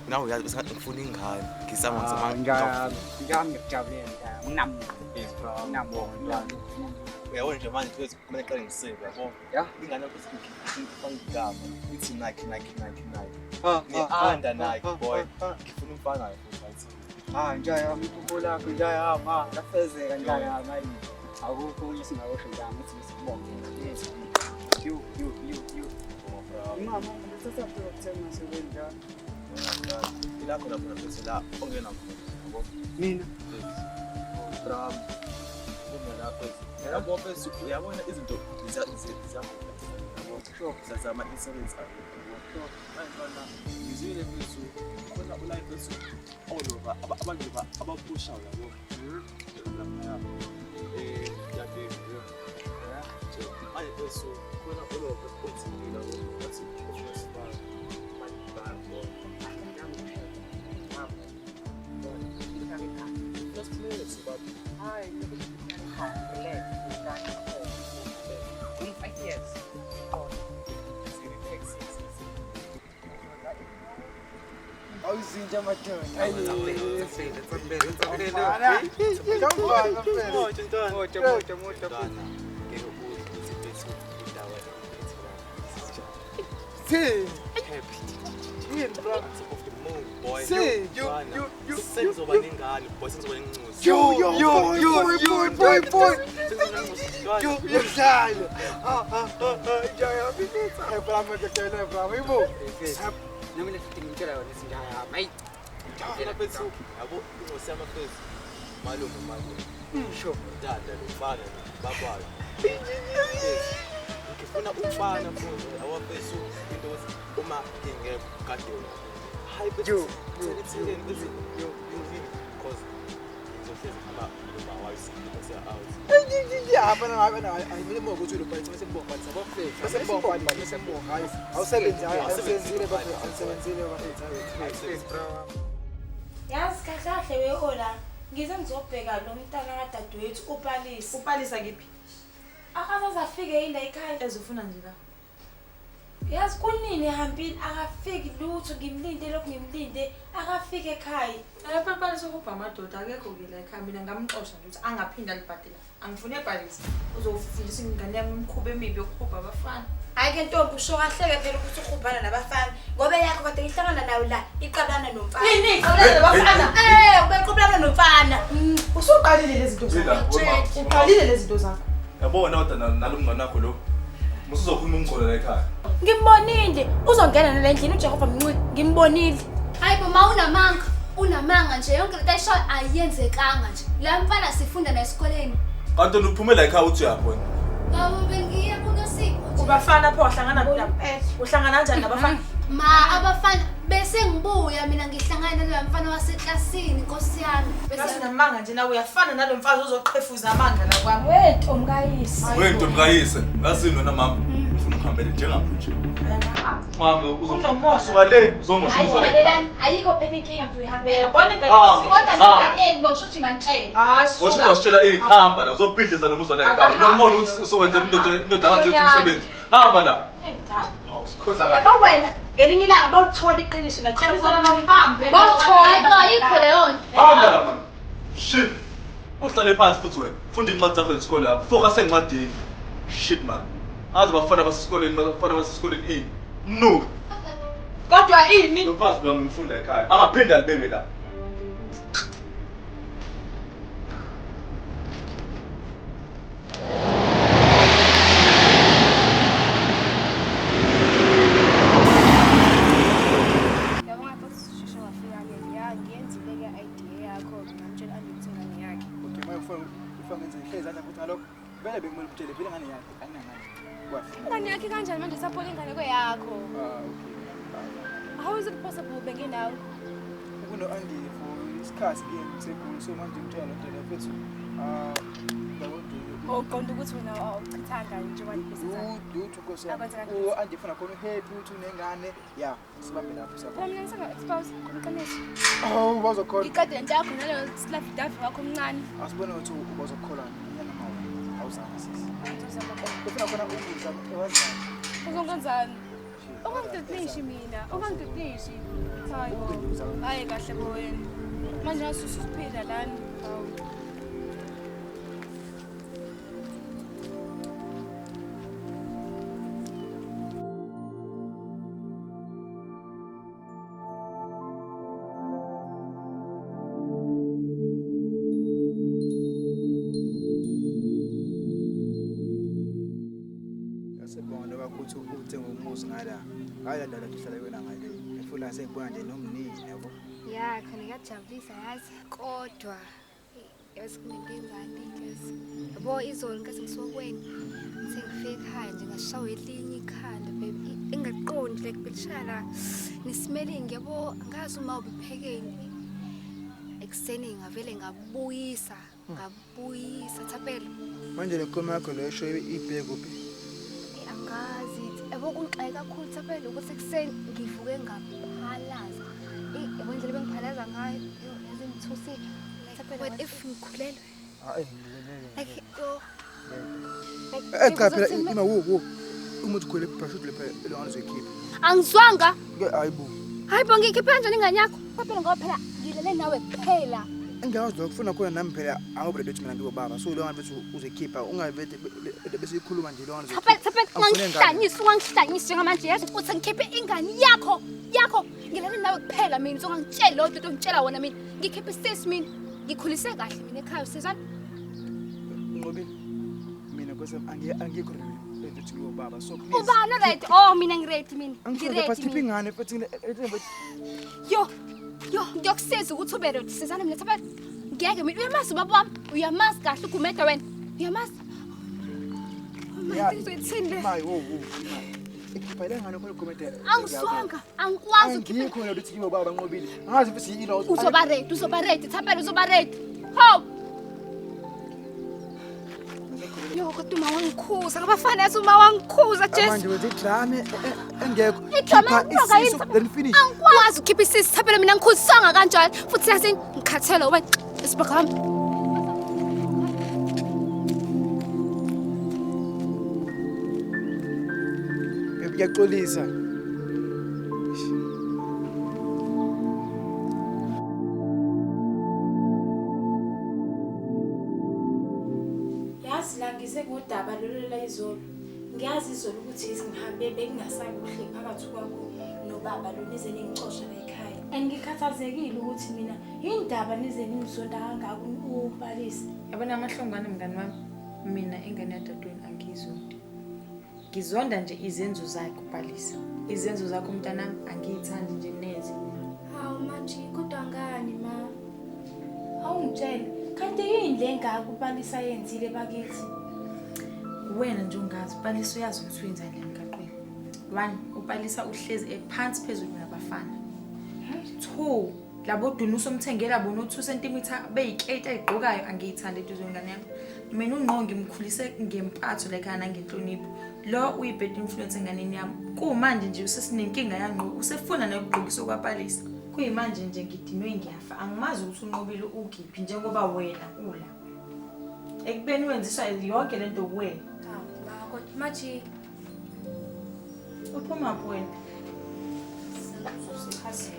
nawe uyazi bese ngifuna ingane. Ngizama ngami ngijabulele ngami. Yes bro. Ngiyabonga. Uyabona nje manje ukuthi kumele qale ngisebe yabo. Ingane yakho ifanga igama. Ithi Nike. Ngianda Nike boy. Ngifuna umfana futhi. Njaya umkhumbulo lakho njaya ma lafezeka njaya ngayi. Akukho isingakusho njani ukuthi sibonge. Yes. You. Mama, ngithatha phela ukuthenga sebenza. Ilapho lapho bese la ongena yabo. Mina. Bram. Ungena phezulu. Yabo bese uyabona izinto zizama insurance akho. Ngizwile phezulu. Khona ulive phezulu. All over abantu abapusha yabo. Yade. Manje phezulu khona all over continue lapho. That's it. Just minutes, but hi. Awuzinja madoda. malume. Sure. Dada lofana babayo. Ngifuna umfana mfundo awaphezu into uma ngingekho kade wena. Hayi but you because ngizohlezi ama wives out. Yeah, hapana ayimile mo ukuthi lo bhathi mase mbonga bathi sabafethu. Mase mbonga hayi. Awusebenzile bafethu. Yazi kahle wehola. Ngize ngizobheka lo mntana kadadewethu uPalisa. Upalisa kephi? Akazafike yini ekhaya ezofuna nje la. Yazi kunini ehambile akafiki lutho ngimlinde lokhu ngimlinde akafike ekhaya. Ayaphalisa ukubha amadoda akekho ke la ekhaya mina ngamxosha ukuthi angaphinda libhadela. Angifune ePalisa. Uzofundisa ingane yami umkhuba emibi yokukhupha abafana. Hayi ke ntombi usho kahleke phela ukuthi ukhubhana nabafana ngoba yakho kade ihlangana nawe la iqabana nomfana. Yini iqabana nabafana? Ubeqabana nomfana. Usuqalile lezi zinto zakho. Uqalile lezi zinto zakho. Yabona kodwa nalomngane wakho lo. Musuzokhuluma umgqolo la ekhaya. Ngimbonile uzongena nalendlini uJehova Mncweni ngimbonile. Hayi bo unamanga nje yonke lento ayisho ayenzekanga nje. La mfana sifunda na esikoleni. Kanti uphumela ekhaya uthi uyabona. Ngabo bengiya kunosipho. Ubafana pho wahlangana nabo. Uhlangana kanjani nabafana? Ma abafana bese ngibuya mina ngihlangana nalo mfana waseklasini Nkosi yami. Bese namanga nje nawe uyafana nalomfazi ozoqhefuza amanga la kwami. Wentomkayisi. Wentomkayisi, ngasini wena mama. Ufuna ukuhambela njengamanje. Mama uzosuka le uzongosha Hayi ayikho phela inkinga uyihambe. Yabona kodwa ngoshuthi manje. Usitshela ihamba la uzobhidliza nomuzwa la ekhaya. Nomona ukuthi usowenza indoda kanjani umsebenzi. Hamba la. Yabo wena ngelinye ilanga bawuthola iqiniso ngacela nomhambe. Bawuthola ayikho leyo nto. Hamba la mama. Shit. Uhlale phansi futhi wena. Funda incwadi zakho zesikole lapho. Focus encwadini. Shit man. Azi bafana basesikoleni no. Kodwa ini? Ngifasi bami ngifunda ekhaya. Angaphinda libeke la. Yabona ukuthi sheshe wafika ke ngiyenzile ke idea yakho ngamtshela andithengane yakhe. Okay, mayufuna ngenze ihlezi anda ukuthi ngalokho vele bekumele utshele vele ngane yakhe anginangani. Ingane yakhe kanjani manje saphola ingane kweyakho? Okay. How is it possible bengenawo? Kuno Andy for isikhathi ke ngisekhulu so manje ngitshela nje lefethu Uqonda ukuthi wena awuchithanga nje wani duthi Nkosi yami. Andy funa khona uhappy uthi unengane ya sibambe lapho sapho. Mina ngisanga expose kuqinisa. Oh bazokhona. Iqede lento yakho naleyo slap davi wakho omncane. Asibone ukuthi ubazokhola nyana mawe. Awuzange sisi. Ufuna khona ukuza ewazana. Uzongenzani? Ungangidedlishi mina, ungangidedlishi. Hayi kahle bo wena. Manje ngasusa ukuphila lana. Hawu. Hayi ndala ndihlala wena ngale. Ngifuna sengibona nje nomnini yabo. Ya khona ngiyajabulisa yazi kodwa yazi kunentengane guys. Yabo izolo ngase ngisokweni. Sengifike ekhaya nje ngashawa elinye ikhanda baby. Engaqondi like bilishana nesmelling yabo angazi uma ubiphekeni. Ekseni ngavele ngabuyisa Thapelo. Manje lenkomo yakho leyo show ibheke kuphi? Angazi yabo kunxaye kakhulu Thapelo ukuthi ekseni ngivuke ngaphalaza. Yabo indlela bengiphalaza ngayo yazi ngithusile. Thapelo what if ngikhulelwe? Hayi Like yo. Cha phela ima wo. Umuthi khwele parachute lepha elongana zoyikhipha. Angizwanga. Ke hayibo. Hayibo ngikhipha kanjani ingane yakho? Thapelo ngoba phela ngilele nawe kuphela. Engiyazi lokufuna khona nami phela awubele ukuthi mina ngiyobaba so lo ngabe uzekhipha ungavete bese ikhuluma nje lo ngabe Ungangihlanyisi njengamanje yazi ukuthi ngikhiphe ingane yakho ngilele nawe kuphela mina uzongangitshela lo nto ongitshela wona mina ngikhiphe sis mina ngikhulise kahle mina ekhaya usizana Ngobile mina kwese angikho ready ukuthi ngiyobaba so please ubani ready oh mina ngiready mina ngiready khipha ingane futhi yo ngiyokusiza ukuthi ube ready sizana mina Thapelo Ngeke mina uyamazi ubaba wami. Uyamazi kahle ugumede wena. Uyamazi? Mayi, wo. Ikhiphaile ngane khona ugumede. Angiswanga, angikwazi Ngikho yena uthi kimi ubaba banqobile. Angazi futhi yini lo. uzoba ready, Thaphela uzoba ready. Ho! Yo, kodwa uma wangikhuza, ngabafana yathi uma wangikhuza Jess. Manje wenza idrama engekho. Idrama Then finish. Angikwazi ukhipha isisi Thaphela mina ngikhuzisanga kanjalo. Futhi yazi ngikhathele wena. Sibakhambe. Ngiyaxolisa. Yazi la ngisekodaba lolu la izolo. Ngiyazi izolo ukuthi ngihambe bekungasakuhle phakathi kwakho nobaba lo nize ningixosha la ekhaya. Angikhathazekile ukuthi mina indaba nize ningizonda kangaka ubalisa. Yabona amahlongwane mngani wami, mina engane yadadweni angizondi. Ngizonda nje izenzo zakhe ubhalisa. Izenzo zakho mntanami angiyithandi nje neze. Hawu manje kodwa ngani ma? Awungitshela, kanti yini le ngaka ubalisa yenzile bakithi? Wena nje ungazi ubhalisa uyazi ukuthi wenzani emgaqweni. 1 ubhalisa uhlezi ephansi phezulu nabafana. 2 labo dunuso umthengela bona u2 cm beyikete ayigqokayo angiyithandi into zongane yami. Mina ungqo ngimkhulise ngempatho la ekhaya nangenhlonipho. Lo uyibed influence enganeni yami. Kumanje nje usesinenkinga yanqo usefuna nokugqokisa kwabalisa. Kuyimanje nje ngidinwe ngiyafa. Angimazi ukuthi unqobile ukiphi njengoba wena ula. Ekubeni wenziswa yonke lento kuwena. Ma kodwa manje uphuma phi wena?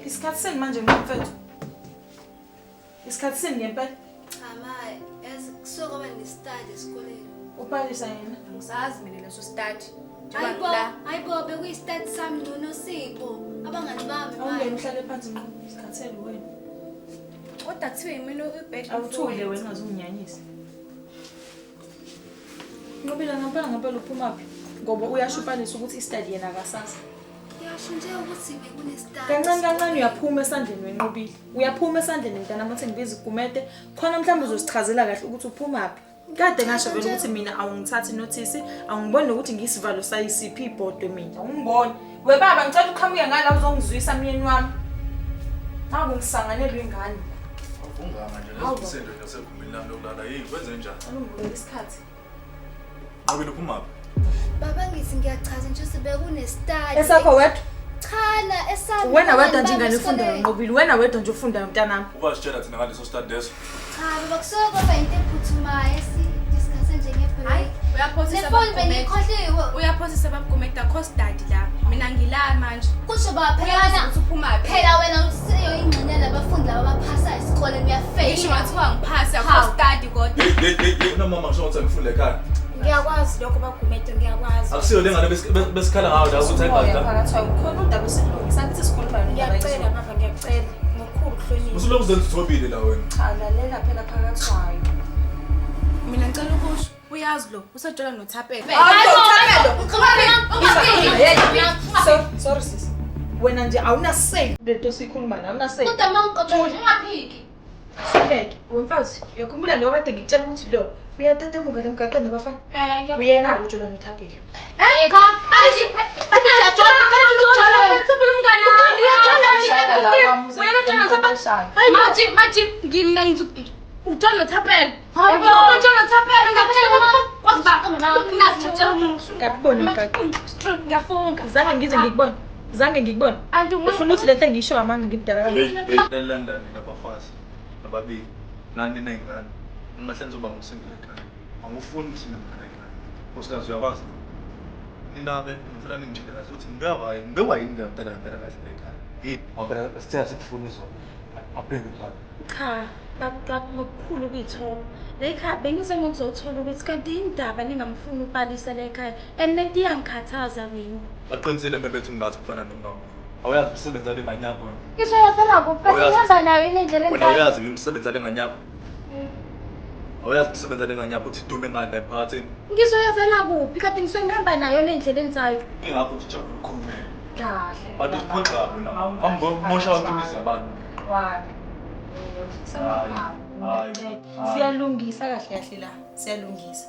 Isikhathi seni manje mfethu? Isikhathi seni ngempela? Cha ma, kusuka wena study esikoleni. Ubhalisa yena. Ngisazi mina leso study. Hayibo bekuyi-study sami noSipho. Abangani bami Awungena uhlale phansi mama. Isikhathi seni wena. Kodwa kuthiwa yimina ubed. Awuthule wena ungazunyanyisa. Ngobila ngempela uphuma phi? Ngoba uyasho ubhalisa ukuthi i-study yena akasazi. Yasho nje ukuthi bekunestudy. Kancane uyaphuma esandleni wenqobile. Uyaphuma esandleni mntana mathi ngibiza igumede khona mhlawumbe uzosichazela kahle ukuthi uphuma phi. Kade ngasho vele ukuthi mina awungithathi notice, awungiboni ukuthi ngisivalo sayisiphi ibhodo mina. Ungiboni. We baba ngicela uqhamuke ngala uzongizwisa myeni wami. Naku ngisanganelwe ingane. Awungama nje lesisendo nasegumini lami lokulala yini kwenze njani? Angibulele isikhathi. Ngobile uphuma phi? Baba ngithi ngiyachaza nje ukuthi bekunestudy. Esakho wedwa? Chana esami. Wena wedwa nje ingane ufundayo Ngobile. Wena wedwa nje ufundayo mntanami. Uba sitshela thina ngaleso study leso. Cha, baba kusuka kwaba into ephuthumayo sidiscuss nje ngebreak. Hayi, uyaphosisa bengikhohliwe. Uyaphosisa babagumeda course study la. Mina ngila manje. Kusho baba phela uphuma phi? Phela wena usiyo ingxenye labafundi laba abaphasa esikoleni uyafail. Ngisho ngathiwa ngiphasa course study kodwa. Unamama ngisho ukuthi ngifunde ekhaya. Ngiyakwazi lokho bagumede ngiyakwazi. Akusiyo lengane besikhala ngayo la ukuthi ayibhadla. Phakathi ukhona udaba osilungisa ngithi sikhuluma Ngiyacela baba ngiyacela. Ngokukhulu ukuhlonipha. Usuloku uzenza uthobile la wena. Cha lalela phela phakathi kwayo. Mina ngicela ukusho uyazi lo usejola noThaphela. Sorry sis. Wena nje awuna say lento sikhuluma la awuna say. Kodwa mangikhohle ungaphiki. Sibeke wemfazi uyakhumbula lo kade ngitshela ukuthi lo uyatetemuka lemgaqweni nabafana. Uyena ujola noThaphela. Cha, Maji ngina ngizokuthi ujola noThaphela. Ngabona umgaqo. Ngiyafunga. Zange ngikubone. Ufuna ukuthi lento engisho amanga ngidala. London nabafazi nababili nani nengane. Ngihlenza uba ngusingile ekhaya. Angifuni ukuthi ngingane. Usikhazi uyakwazi. Indaba ngifuna ningitshela ukuthi ngibewa yini ngempela kahle ekhaya. Yini ngoba sithatha sikufuna izona. Aphinde pha. Cha, bakukhulu ukuyithola. Lekhaya bengize ngizothola ukuthi kanti indaba ningamfuni ubalisa lekhaya. And lento iyangikhathaza mina. Baqinisele bebethu ngathi kufana nomama. Awuyazi umsebenzi ale nganyapho. Ngizoyaphela kuphi? Ngihamba nawe indlela Wena uyazi umsebenzi ale nganyapho. Awuyazi umsebenzi ale nganyapho uthi dume ngane emphakathini. Ngizoyaphela kuphi? Kanti ngisuke ngihamba nayo lendlela enzayo. Ingakho ujabule ukukhuluma. Kahle. Bantu siphonqa bona. Angomosha abantu abantu. Wani. Siyalungisa kahle kahle la. Siyalungisa.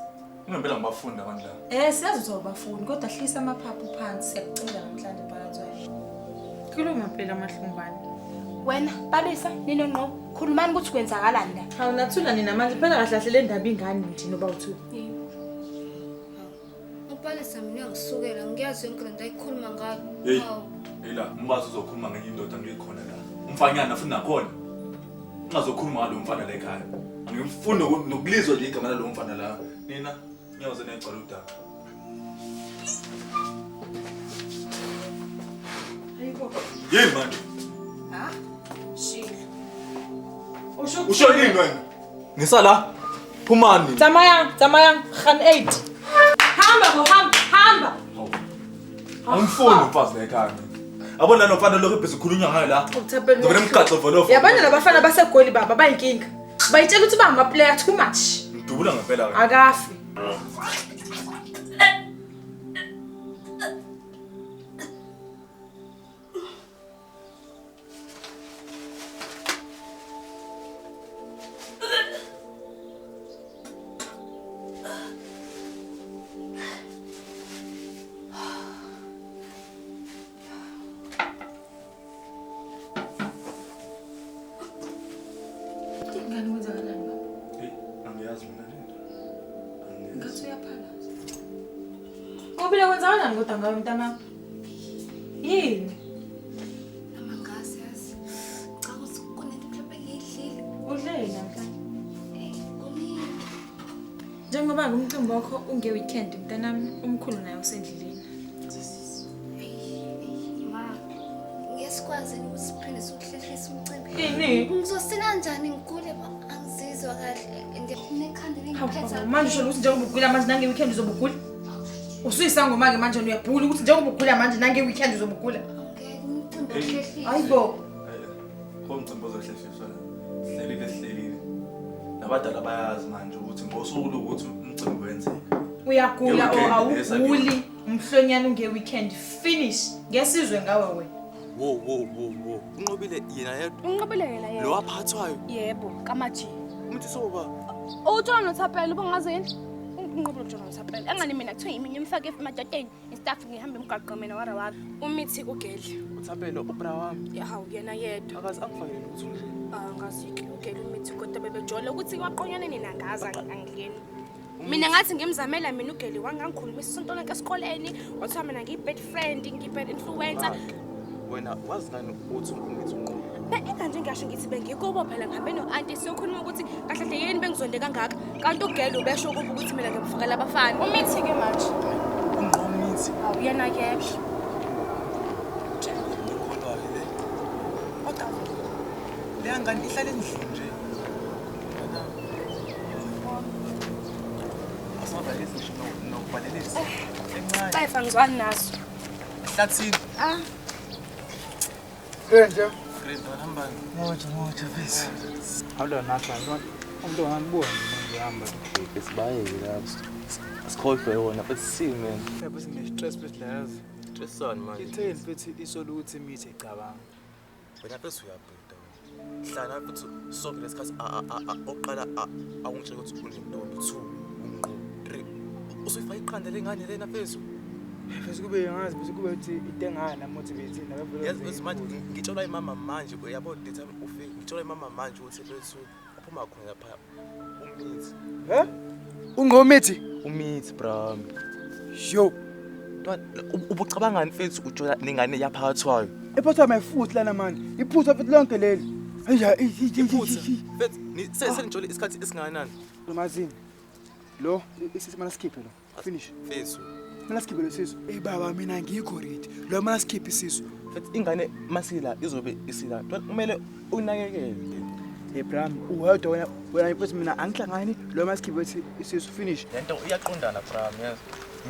Ngempela ngibafunda abantu la. Siyazi uzobafuni kodwa hlisa amaphaphu phansi siyakucela namhlanje phakathi kwayo. Khuluma phela amahlungwane. Wena Palisa ninonqo khulumani ukuthi kwenzakalani la. Hawu nathula nina manje phela kahle kahle le ndaba ingane nje noba uthu. Upalisa mina ngisukela ngiyazi yonke lento ayikhuluma ngayo. Hey. Ela umbazi uzokhuluma ngenye indoda ngikhona la. Umfanyana futhi nakhona. Ungazokhuluma ngalo mfana la ekhaya. Angifuni nokulizwa nje igama lalo mfana la. Nina ngiyaze necala udaba. Hayibo. Yey manje. Ha? Shilo. Usho yini wena? Ngisala. Phumani. Tsamayang, Khan 8. Hamba. Angifuni umfazi la ekhaya. Abona nofana lokho ebesikhulunywa ngayo la. Ngibona umgaxo volofu. Yabona labafana basegoli baba bayinkinga. Bayitshela ukuthi bangama player too much. Ngidubula ngempela. Akafi. Ngobile kwenzakalani kodwa ngawe mntana? Yini? Amangase yazi. Cha ukuthi kunento mhlawumbe ngiyidlile. Udlele namhlanje. Kumini. Njengoba ngumcimbi wakho unge weekend mntanami umkhulu naye usendleleni. Ma. Ngiyasikwazi ukuthi siphinde sokuhlehlisa umcimbi. Yini? Ngizosina kanjani ngigule angizizwa kahle. Nekhanda lengiphetha. Manje usho ukuthi njengoba ugula manje nange weekend uzobugula? Usuyisangoma ke manje uyabhula ukuthi njengoba ugula manje nange weekend uzobugula. Hayibo. Komcimbi ozohlehliswa la. Hlelile. Nabadala bayazi manje ukuthi ngosuku ukuthi umcimbi wenzeke. Uyagula awuguli umhlonyana unge weekend finish ngesizwe ngawe wena. Wo. Unqobile yena yedwa. Unqobile yena yedwa. Lo waphathwayo. Yebo, kamaji. Umuntu soba. Uthola noThapela ubongazeni? Unqobile uthola noThapela. Engani mina kuthiwa yimi ngimfake emadodeni. Istaff ngihamba emgaqo mina wara. Umithi ugeli. uThapela ubra wami. Ya hawu yena yedwa. Akazi angifakele ukuthi ungile. Ngaziki ugeli umithi kodwa bebejole ukuthi waqonyane nina ngaza angileni. Mina ngathi ngimzamela mina ugeli wangangikhuluma isonto lonke esikoleni. Wathiwa mina ngiyibad friend, ngiyibad influencer. Wena wazi ngani ukuthi ungithi unqobile? Kanje ngisho ngithi bengikubo phela ngihambe no-auntie siyokhuluma ukuthi kahle hle yini bengizonde kangaka kanti ugelo ubesho kuba ukuthi mina ngimfakela abafana umithi ke manje Unqomithi. Hawu yena yebo Ngikholwayo le. Kodwa le ngane ihlala endlini nje. Asaba lezi nokubalelisa. Encane. Bayifa ngizwani naso Hlathini. Nje. Great hambani. Moja bese. Awula nathi manje. Umuntu ongangiboni ngihamba. Besibayeke lapho. Asikhohlwe wona but see man. Yebo sine-stress bese layazi. Stress on manje. Itheni futhi isoluthi imithi ecabanga. Wena bese uyabheda. Hlala futhi sonke lesikhathi oqala awungitshela ukuthi unentombi 2 unqo 3. Usuyifaka iqanda lengane lena phezulu. Bese kube yangazi bese kube uthi itengana namotivate nabavela. Yazi manje ngitshola imama manje uyabo the time ufike ngitshola imama manje ukuthi bethu uphuma khona lapha umithi. Ungomithi? Umithi bro. Yo. Ubucabangani mfethu ujola nengane yaphakathwayo. Ephatha my foot lana manje. Iphutha futhi lonke leli. Eya iphutha. Mfethu sengijole isikhathi esingakanani? Umazini. Lo isimana skiphe lo. Finish. Mfethu. Mina skiphe lo sizo. Baba mina ngikho ready. Lo mana skiphe isizo. Mfethu ingane masila izobe isila. Kumele unakekele. Bram, uwedwa wena mfethu mina angihlangani lo mana skiphe isizo finish. Lento iyaqondana Bram yazi.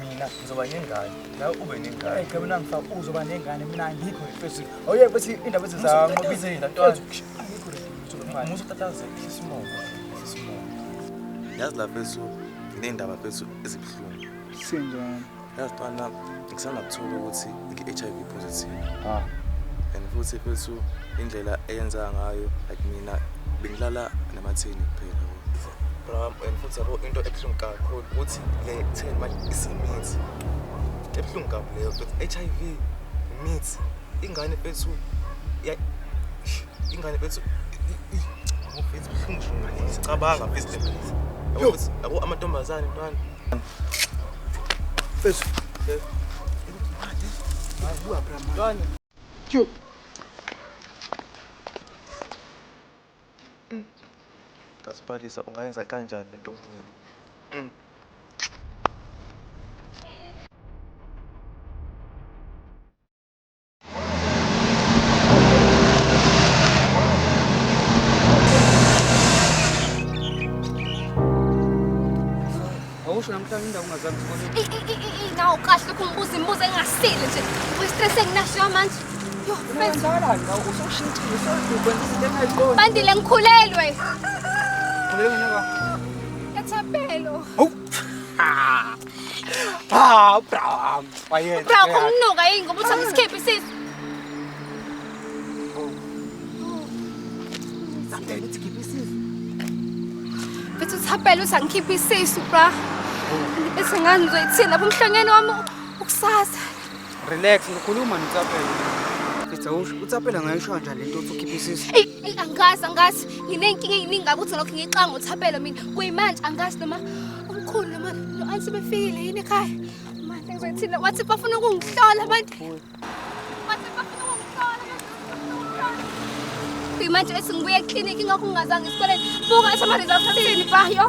Mina ngizoba nengane nawe ube nengane. Ke mina ngifaka uzoba nengane mina ngikho mfethu. Oye futhi indaba ezizama ngibizela ntwana. Ngikho ready. Musu tataze isimo. Yazi la mfethu nendaba mfethu ezibhlungu. Sinjani? Yazi ntwana ngisanda kuthola ukuthi ngi-HIV positive. And futhi mfethu indlela eyenza ngayo like mina bengilala namathini kuphela. Bro, and futhi yabo into ebuhlungu kakhulu ukuthi le thini manje isimithi. Ebuhlungu kakhulu leyo ukuthi HIV mithi ingane bethu ingane bethu ngofethu buhlungu ngani sicabanga business please. Yabo futhi yabo amantombazane ntwana. Fethu. Abuya phela ntwana. Yo. Tasiphalisa ungayenza kanjani lento? Awusho namhlanje indawo ungazange sibone. Nawu kahle kumbuza imibuzo engasile nje. Uyistress enginasho manje. Yo, Wenzakalani ngawo usoshintshile usodukwenza izinto engayiboni. bandile ngikhulelwe. Khuleke ngaka. Yathapelo. Bra. Wayenza. Bra kumnuka yini ngoba uthi ngisikhipe isisi. Samdela uthi khipha isisi. Bethu uthapelo uthi angikhiphe isisu bra. Bese ngani ngizoyithini lapho umhlangene wami ukusasa. Relax ngikhuluma noTsapela. Bese awusho uTsapela ngayisho kanjani lento uthi ukhipha isisi? Angazi nginenkinga eyiningi ngabe uthi lokho ngixanga uThapelo mina kuyimanje angazi noma umkhulu noma no-ansi befikile yini ekhaya manje ngizoyithina wathi bafuna ukungihlola abantu kuyimanje ethi ngibuye eklinikhi ingakho ngingazange esikoleni buka esamariza asini ba yo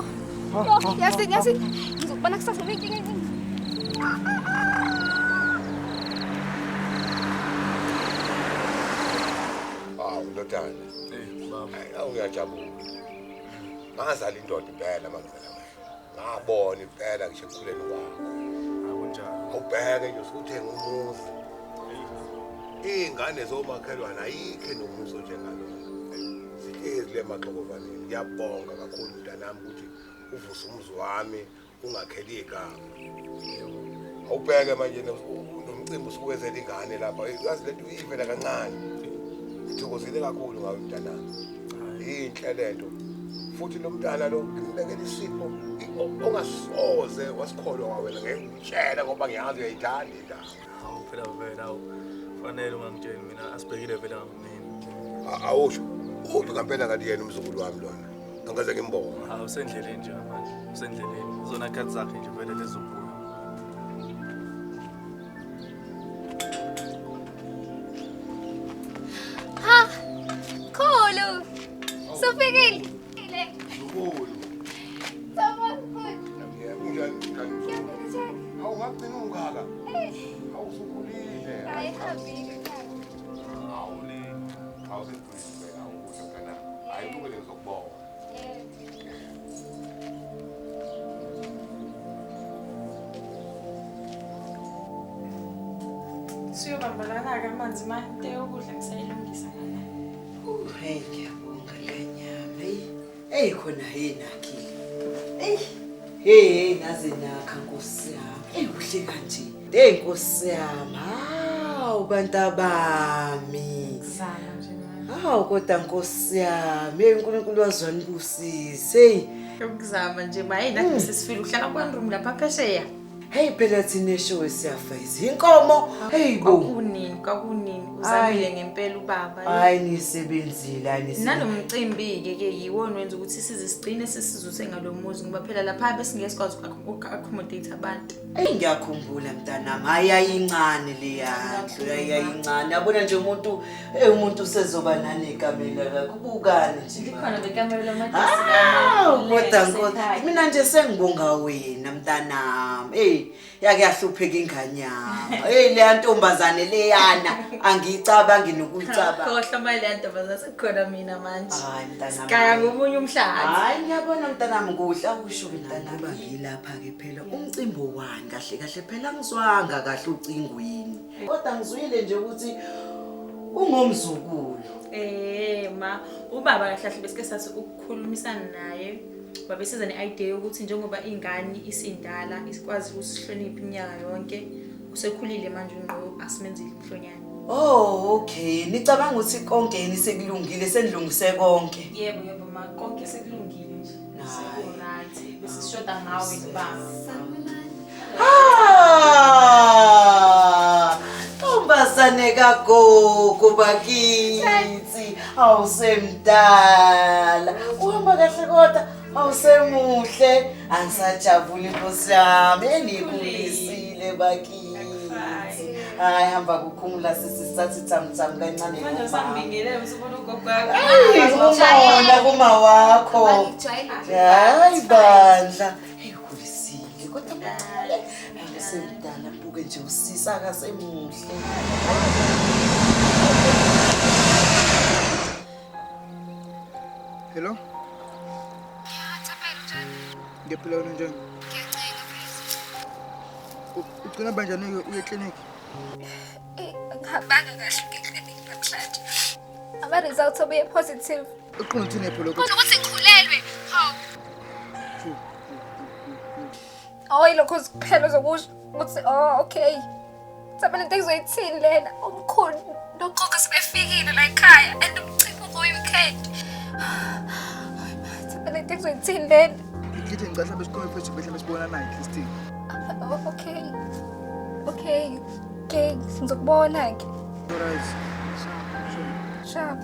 yasini ngizokubona kusasa nginenkinga eyiningi. Ndodana. Awuyajabula. Ngazala indoda impela mangizala. Ngabona impela ngisho ekukhuleni kwakho. Akunjalo. Awubheke nje usuthenga umuzi. Ingane zomakhelwana ayikho nomuso njengalo. Sihlezi le maxokovaneni. Ngiyabonga kakhulu mntanami ukuthi uvuse umuzi wami ungakheli igama. Awubheke manje nomcimbi usukwenzela ingane lapha. Yazi lento ivela kancane. Ngithokozile kakhulu ngawe mntanami. Inhle lento. Futhi lo mntana lo ngimbekela isipho ongasoze wasikholwa wena ngeke ngitshela ngoba ngiyazi uyayithanda indaba. Hawu phela vela awu. Fanele ungangitsheli mina asibhekile vela ngimina. Awusho. Uthi ngempela ngathi yena umzukulu wami lona. Angeze ngimbona. Hawu usendleleni nje manje. Usendleleni. Zona khathi zakhe nje vele lezobuya. Ha khulu sufikile Awungagcina ungaka. Awusukhulile. Awusekhulile awusho kana. Hayi kube ngizokubona. Siyobambalana-ke amanzi manje yokudla ngisayilungisa ngala. Hey ngiyabonga lanyama. Hey khona hey nakhile. Hey naze nakha Nkosi yami. Hey kuhle kanje. Hey Nkosi yami. Hawu bantabami. Zama nje manje. Hawu kodwa Nkosi yami. Hey uNkulunkulu wazwanibusise. Yokuzama nje maye nathi sesifile uhlala kwanroom lapha phesheya. Hey phela thina eshowe siyafayisa inkomo. Hey bo. Kwakunini uzamile ngempela ubaba. Hayi nisebenzile ayisebenzile. Nanomcimbi ke yiwona wenza ukuthi size sigcine sesizuse ngalomuzi ngoba phela lapha bese ngesikwazi accommodate abantu. Hey ngiyakhumbula mntanami ayayincane le yandlu ayayincane yabona nje umuntu usezoba nani ikamela la kubukani nje likhona lekamela lamadisi kodwa Nkosi mina nje sengibonga wena mntanami hey yake yahlupheka ingane yami hey le ntombazane leyana angiyicabangi nokuyicabanga khohla manje le ntombazane sekukhona mina manje hayi mntanami sikaya ngomunye umhlathi hayi ngiyabona mntanami kuhle akusho mntanami ngilapha ke phela umcimbi wani kahle phela ngizwanga kahle ucingweni kodwa ngizwile nje ukuthi ungomzukulu ma ubaba kahle besike sathi ukukhulumisana naye babesiza ne-idea yokuthi njengoba ingane isindala isikwazi ukusihlonipha iminyaka yonke usekhulile manje unqo asimenzile umhlonyana Oh, okay. Nicabanga ukuthi konke yini sekulungile senilungise konke. Yebo ma konke sekulungile nje. Seku-right. Bese sishoda ngawe baba. Tombazane kagogo bakithi. Awusemdala. Uhamba kahle kodwa awusemuhle. Angisajabule Nkosi yami enikulisile bakithi. Hayi hamba kukhumula sisisathi thamtham kancane Manje usambingelele usubona ugogo wakho. Ubona kuma wakho. Hayi bandla. Eyikulisile kodwa manje semdala buke nje usisa akasemuhle. Hello? Ngiyaphila wena njani? Ugcina banjani uye clinic? Ngihambanga kahle ngeklinikhi namhlanje. Ama-results abuye positive. Uqonda uthini epholo? Kodwa ukuthi ngikhulelwe. Hawu. Yilokho kuphela uzokusho ukuthi okay. Sabona into engizoyithini lena omkhulu noqoqa sebefikile la ekhaya and umcimbi uzoyi-weekend. Sabona into engizoyithini lena. Ngithi ngicela besikome phezu behle besibona naye Christine. Okay, ngizokubona-ke. Alright. Sure.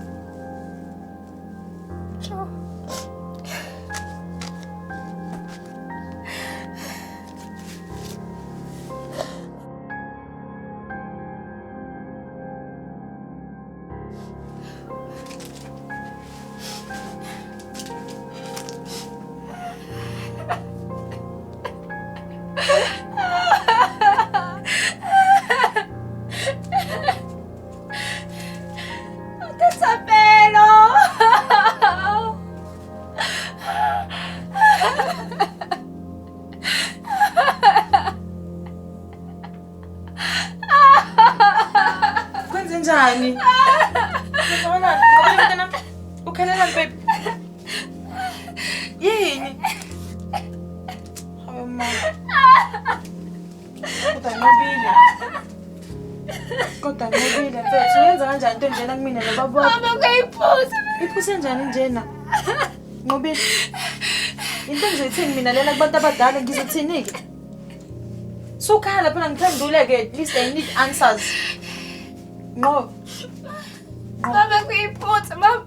Njani? Ngibona ngobona ukhalela baby. Yini? Hawe mama. Kodwa ngobile mfethu uyenza kanjani into njena kumina nobaba wakho? Mama kuyiphuza. Iphuse njani njena? Ngobile. Into engizoyithini mina lena kubantu abadala ngizothini-ke? Sukhala phela ngithanduleke at least I need answers. No. Mama kuyiphutha mama.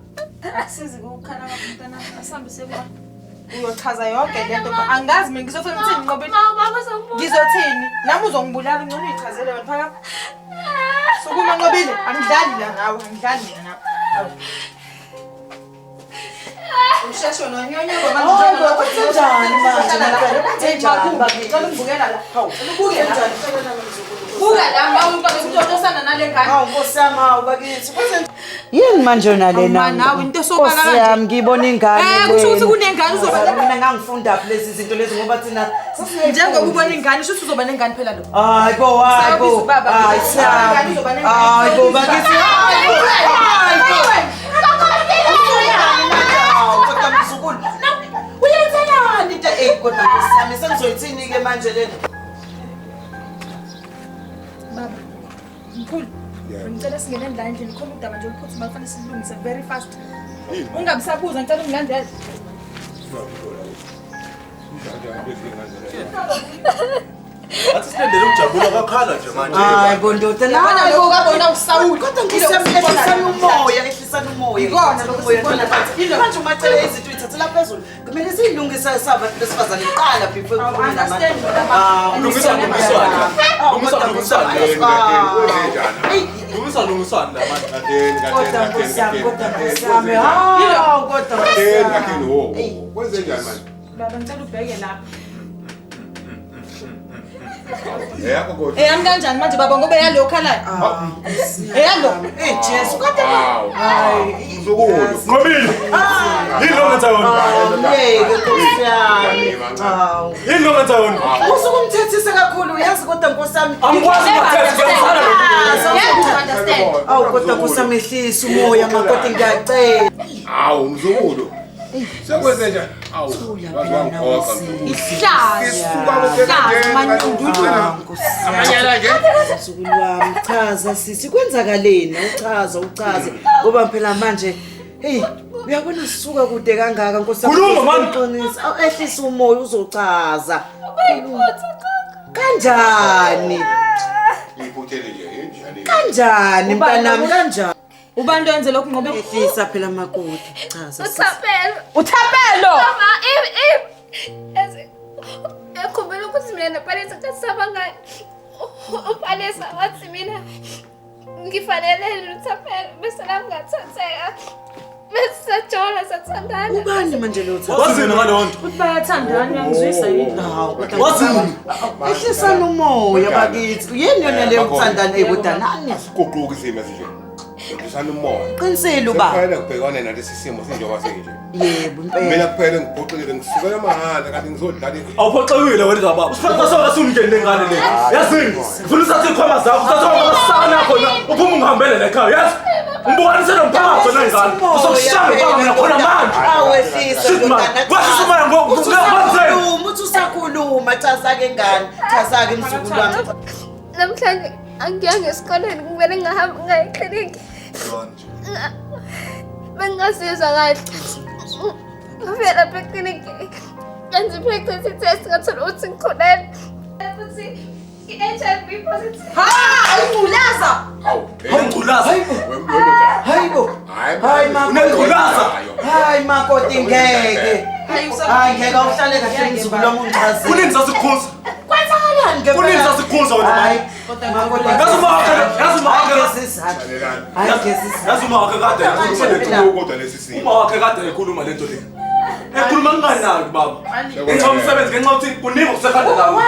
Asizi ukukhala kaMntana asambe sekwa. Uyochaza yonke lento angazi mina ngizofuna ukuthini ngoba mama sokubuza. Ngizothini? Nami uzongibulala ngcono uyichazele wena phaka. Sokuma Nqobile angidlali la ngawe angidlali mina nawe. Usheshe nonyonyoba manje njengoba kwenzenjani manje kwenzenjani ngicela ungibukela la. Hawu ubuke njani? Buka la ngawe uqale ukutotosana nale ngane. Hawu Nkosi yami hawu bakithi kwenzenjani? Yini manje nalena? Nawe into sobala kanje. Nkosi yami ngibona ingane le. Kusho ukuthi kunengane uzoba mina ngangifunda apha lezi zinto lezi ngoba thina njengoba ubona ingane sho uzoba nengane phela lo. Hayi bo hayi bo. Hayi siyami. Hayi bo bakithi. Hayi bo. Kodwa mzukulu. Uyenzani into kodwa Nkosi yami sengizoyithini ke manje lena? Baba. Mkhulu. Ngicela singene endlini khona udaba nje ukuphuthuma kufanele silungise very fast. Ungabisabuza ngicela ungilandele. Athi silendele ukujabula kakhala nje manje. Hayi bo ndoda Yabona lokho kabona usawula. Kodwa ngisemhlehlisa umoya, ehlisa umoya. Ikona lokho sibona phansi. Manje umacele izinto uyithathela phezulu. Kumele siyilungise sabantu besifazane iqala before kukhona nabantu. Lungisana manje katheni Kodwa Nkosi yami, kodwa Nkosi yami. Hawu kodwa Nkosi yami. katheni wo. Kwenze njani manje? Baba ngicela ubheke lapha. Yebo kodwa. Angikanjani manje baba ngoba yalo khalayo? Yalo. Jesu kodwa. Hayi, uzokolo. Nqobile. Yini lo ngenza wona? Ngeke Nkosi yami. Hawu. Yini lo ngenza wona? Usukumthethisa kakhulu uyazi kodwa Nkosi yami. Angikwazi ukuthetha ngiyazana Awu kodwa Nkosi yami ehlisa umoya makote ngiyacela. Hawu, mzukulu. Sekwenze njani? Awu. Amanyala nje. Mzukulu wami chaza sisi kwenzakaleni uchaze ngoba phela manje hey uyabona sisuka kude kangaka Nkosi uqinisa ehlisa umoya uzochaza kanjani Ngiphuthele nje njani kanjani mntanami kanjani Ubani wenze lokhu ngoba ehlisa phela makoti chaza Uthapelo mama yakhumbula ukuthi mina noPalesa kasaba ngayo uPalesa wathi mina ngifanele uThapelo bese la ngathatheka bese jola sathandana ubani manje lo wazini ngalonto ukuthi bayathandana uyangizwisa yini wazini ehlisa umoya bakithi yini yona leyo ukuthandana ebudanani asiguquki isimo esinje Ngizana umoya qinisile uba kuphela kubhekane nalesi simo sinjengoba sinje yebo impela mina kuphela ngiphoxekile ngisuka emahanda kanti ngizodlala awuphoxekile wena baba usifaka sonke sumngene ngane le yazini ufuna usathi ikhoma zakho uthatha amasana khona uphuma ungihambele la ekhaya yazi umbukanise nomphakathi wena ngane uzokushaya baba mina khona manje awehlisa wathi umoya ngokuzenza uthi usakhuluma chaza-ke ngane chaza-ke mzukulu wami namhlanje angiyange esikoleni kumele ngahamba ngaye ekliniki bengasizwa kahle ngavela apha ekliniki ngenza i-pregnancy test ngathola ukuthi ngikhulelwe futhi i-HIV positive ingculaza hayi makoti ngeke ngeke awuhlale kahle mzukulu wami ungichazile kuningi sasikhuza kwenzakalani ke kuningi sasikhuza wena yazuma wakhe kade ekhuluma lento le ekhuluma nginganayo baba ngenxa umsebenzi ngenxa ukuthi kuningi okusekhanda lawo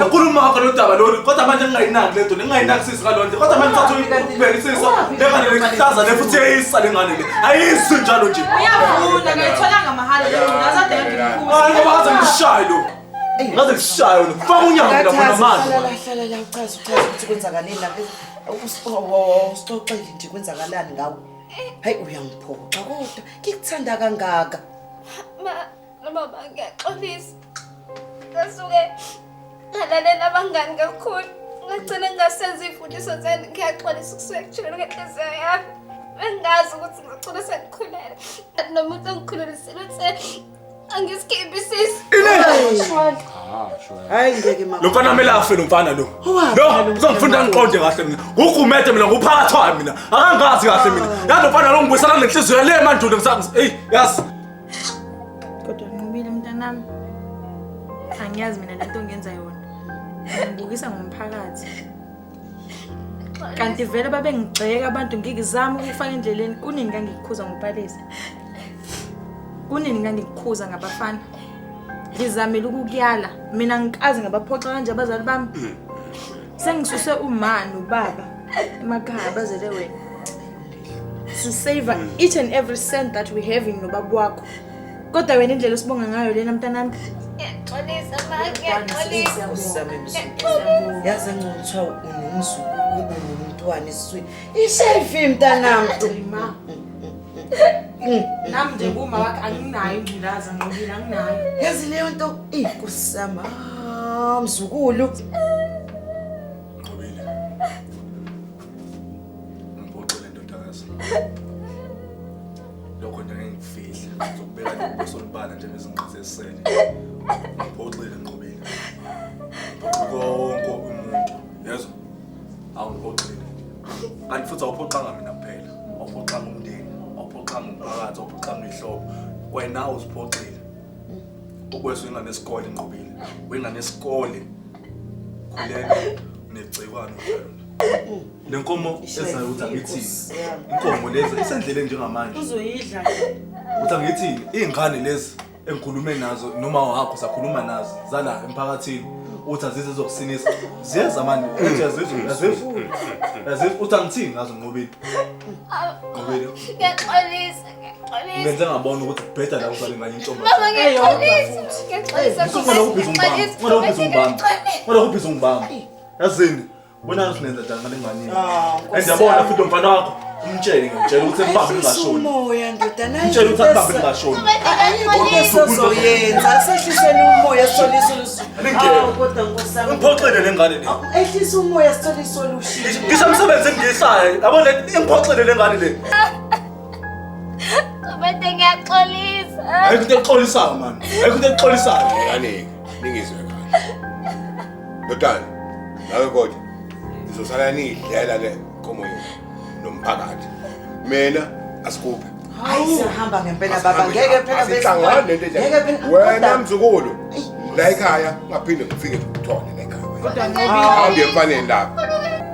ekhuluma wakhe lo daba lolu kodwa manje ngingayinaki lento ngingayinakisisi kalonto kodwa manje thatha ukubhekisisa lengane lehlaza le futhi eyisa lengane le ayisi njalo nje uyafuna ngayitholanga mahhala le ngazade hayi ngoba ngaze ngishaye lo ngaze ngishaye lo faka unyango lapha manje hlala la uchaza ukuthi kwenzakaleni lapha usixoxele nje kwenzakalani ngawe hayi uyangiphoxa kodwa ngikuthanda kangaka baba ngiyaxolisa ngasuke ngalalela abangani kakhulu ngagcina ngingasenza iy'mfundiso zami ngiyaxolisa ukusuke kujulele ngenhliziyo yami bengazi ukuthi ngigcina sengikhulele nomuntu ongikhulelisile uthi angisikhiphi sisi hayi ngeke lo mfana amele afe lo mfana lo uzongifunda ngiqonde kahle mina ngugumede mina nguphakathi wami mina akangazi kahle mina yazi lo mfana lo ngibuyisana nenhliziyo le mandulo hey yazi kodwa nqobile mntanami angiyazi mina lento ngenza yona ngibukisa ngomphakathi kanti vele babe ngigxeka abantu ngikizama ukufaka endleleni kunini ngangikukhuza ngoPalesa kunini ngangikukhuza ngabafana ngizamile ukukuyala mina ngikazi ngabaphoxa kanje abazali bami sengisuse uma nobaba emakhaya bazele wena sisave each and every cent that we have in nobaba wakho kodwa wena indlela osibonga ngayo lena mntanami ngiyaxolisa ngiyaxolisa yazi ngicutha unomzukulu unomntwana esiswini ishefi mntanami nami nje kuma wakhe anginayo ingculaza ngqobile anginayo yazi leyo nto Nkosi yami mzukulu Ngqobile ngiphoxele ndodakazi lokho nje ngikufihla ngizokubeka nobuso olubala nje bezinqise esisele ngiphoxele Ngqobile konke umuntu yezwa awuphoxele kanti futhi awuphoxanga mina kuphela awuphoxanga umndeni awuphoxanga umphakathi awuphoxanga ihlobo wena uziphoxile ukweswe ingane esikole Ngqobile wengane esikole khulele negcikwane njalo le nkomo ezayo uthi angithini inkomo lezi isendleleni njengamanje uzoyidla uthi angithini izingane lezi engikhulume nazo noma wakho sakhuluma nazo zala emphakathini uthi azize zokusinisa ziyeza manje uthi yazi uthi angithini ngazo Ngqobile Ngqobile ngiyaxolisa ngenze ngabona ukuthi kubheda la usale nganye intombi baba ngiyaxolisa ngoba ukubhiza ungibamba yazini bona sinenza njani ngale ngane ndiyabona futhi umfana wakho Umtshele ngimtshela ukuthi ebambe ngashoni. Umoya ndodana. Umtshele ukuthi ebambe ngashoni. Ayikho sozoyenza sehliseni umoya sithole isolution. Ngeke. Kodwa ngosami. Ngiphoxele lengane le. Ehlisa umoya sithole isolution. Ngisemsebenzi engiyihlaya. Yabo le ngiphoxele lengane le. Bese ngiyaxolisa. Ayikho into exolisayo man. Ayikho into exolisayo. Yani ningizwe kahle. Dodana, nawe kodwa izosala nidlela le komo nomphakathi. Mina asikuphe. Hayi sihamba ngempela baba ngeke phela bese. Ngeke phela. Wena mzukulu. La ekhaya ngaphinde ngifike ngikuthole la ekhaya. Kodwa Nqobile. Hambe emfaneni lapha.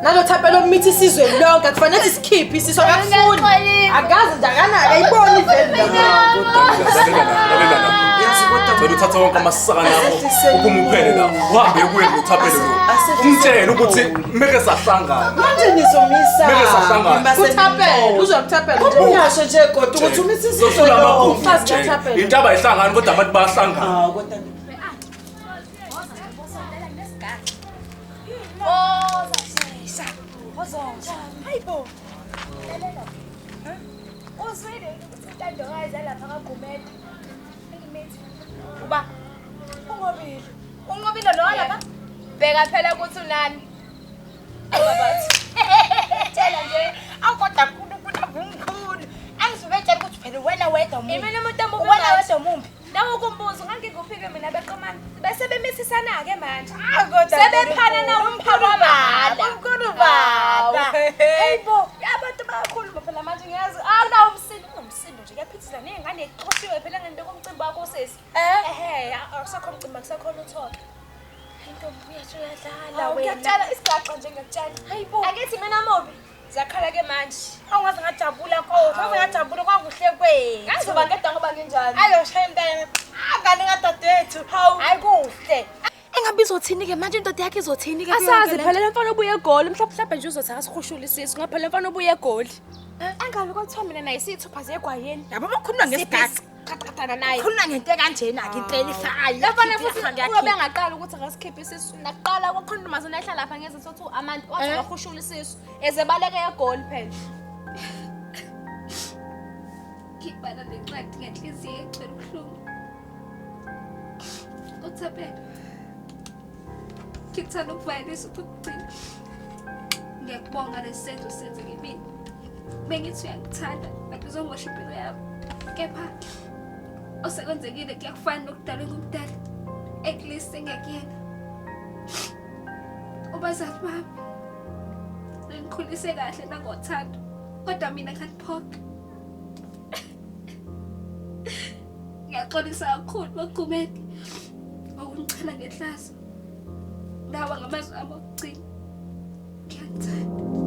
Nalo thapelo mithi isizwe lonke akufanele sikhiphe isiso akafuni. Akazi nje akanaka ayiboni iveli Cela uthatha wonke amasaka nakho ukumuphele la. Uhambe kuye uThapelo lo. Umtshele ukuthi meke sahlangana. Manje nizomisa. Meke sahlangana. uThapelo uzokuthapela nje. Uyasho nje kodwa ukuthi umisa isizwe Sosula lonke. amagugu. Into abayihlangani kodwa abantu bayahlangana. Kodwa Hayibo. Lalela. Uzwile ukuthi intandokazi lapha kaGumede. Engimethi. Uba ungobile. Ungobile lo lapha. Bheka phela ukuthi unani. Ababathi. Tshela nje akodwa kuNkulunkulu umkhulu. Angizobetshela ukuthi phela wena wedwa umuntu. Imini umuntu omumbi. Wena wedwa umumbi. Nawe ukumbuza ngangikufike mina beqomana. Bese bemisisana ke manje. Sebephana na umphako baba. Umkhulu baba. Hayibo, abantu bayakhuluma phela manje ngiyazi. Awuna umsindo nje kuyaphithisa nezingane exoshiwe phela ngento komcimbi wakho sesi. Awusakho umcimbi akusakhona uthoka. Intombi yethu uyadlala wena. Ngiyakutshela isigaxa nje ngiyakutshela. Hayibo. Akithi mina mobi. Zakhala ke manje. Awungaze ngajabula kodwa. Awungaze ngajabula kwakuhle kwe. Ngazoba ngedwa ngoba nginjani. Ayo shaya impela. Ngane ngadadewethu. Hayi kuhle. Engabe izothini ke manje indoda yakhe izothini ke Asazi phela le mfana obuye egoli mhlawumbe nje uzothi akasihushula isisu ngaphela mfana obuye egoli. Angabe kwathiwa mina naye siyithupha zegwayeni. Yabo bakhuluma ngesigaxa. Qaqaqana naye. Khuluma ngento kanjena ke impela ifayo. Lafana futhi ube ngaqala ukuthi akasikhiphe isisu. Naqala kwakhona umazana ehlala lapha ngeze sothi amant wathi akahushula isisu. Ezebaleke egoli phela. Ngibala lencwadi ngenhliziyo ecela ubuhlungu. Uthapelo. Ngithanda ukuvalisa ukugcina. Ngiyakubonga lesenzo senze kimi. Bengithi uyangithanda, akuzongosha impilo yami. Kepha osekwenzekile kuyakufana nokudalwa ngumdala. Eklisi engakuyena. Ubazali bami. Ngikhulise kahle nangothando. Kodwa mina ngiyaphoqa. Ngiyaxolisa kakhulu baGumede. Ukungichela ngehlazo. Nawa ngamazwi ami okugcina. Ngiyangithanda.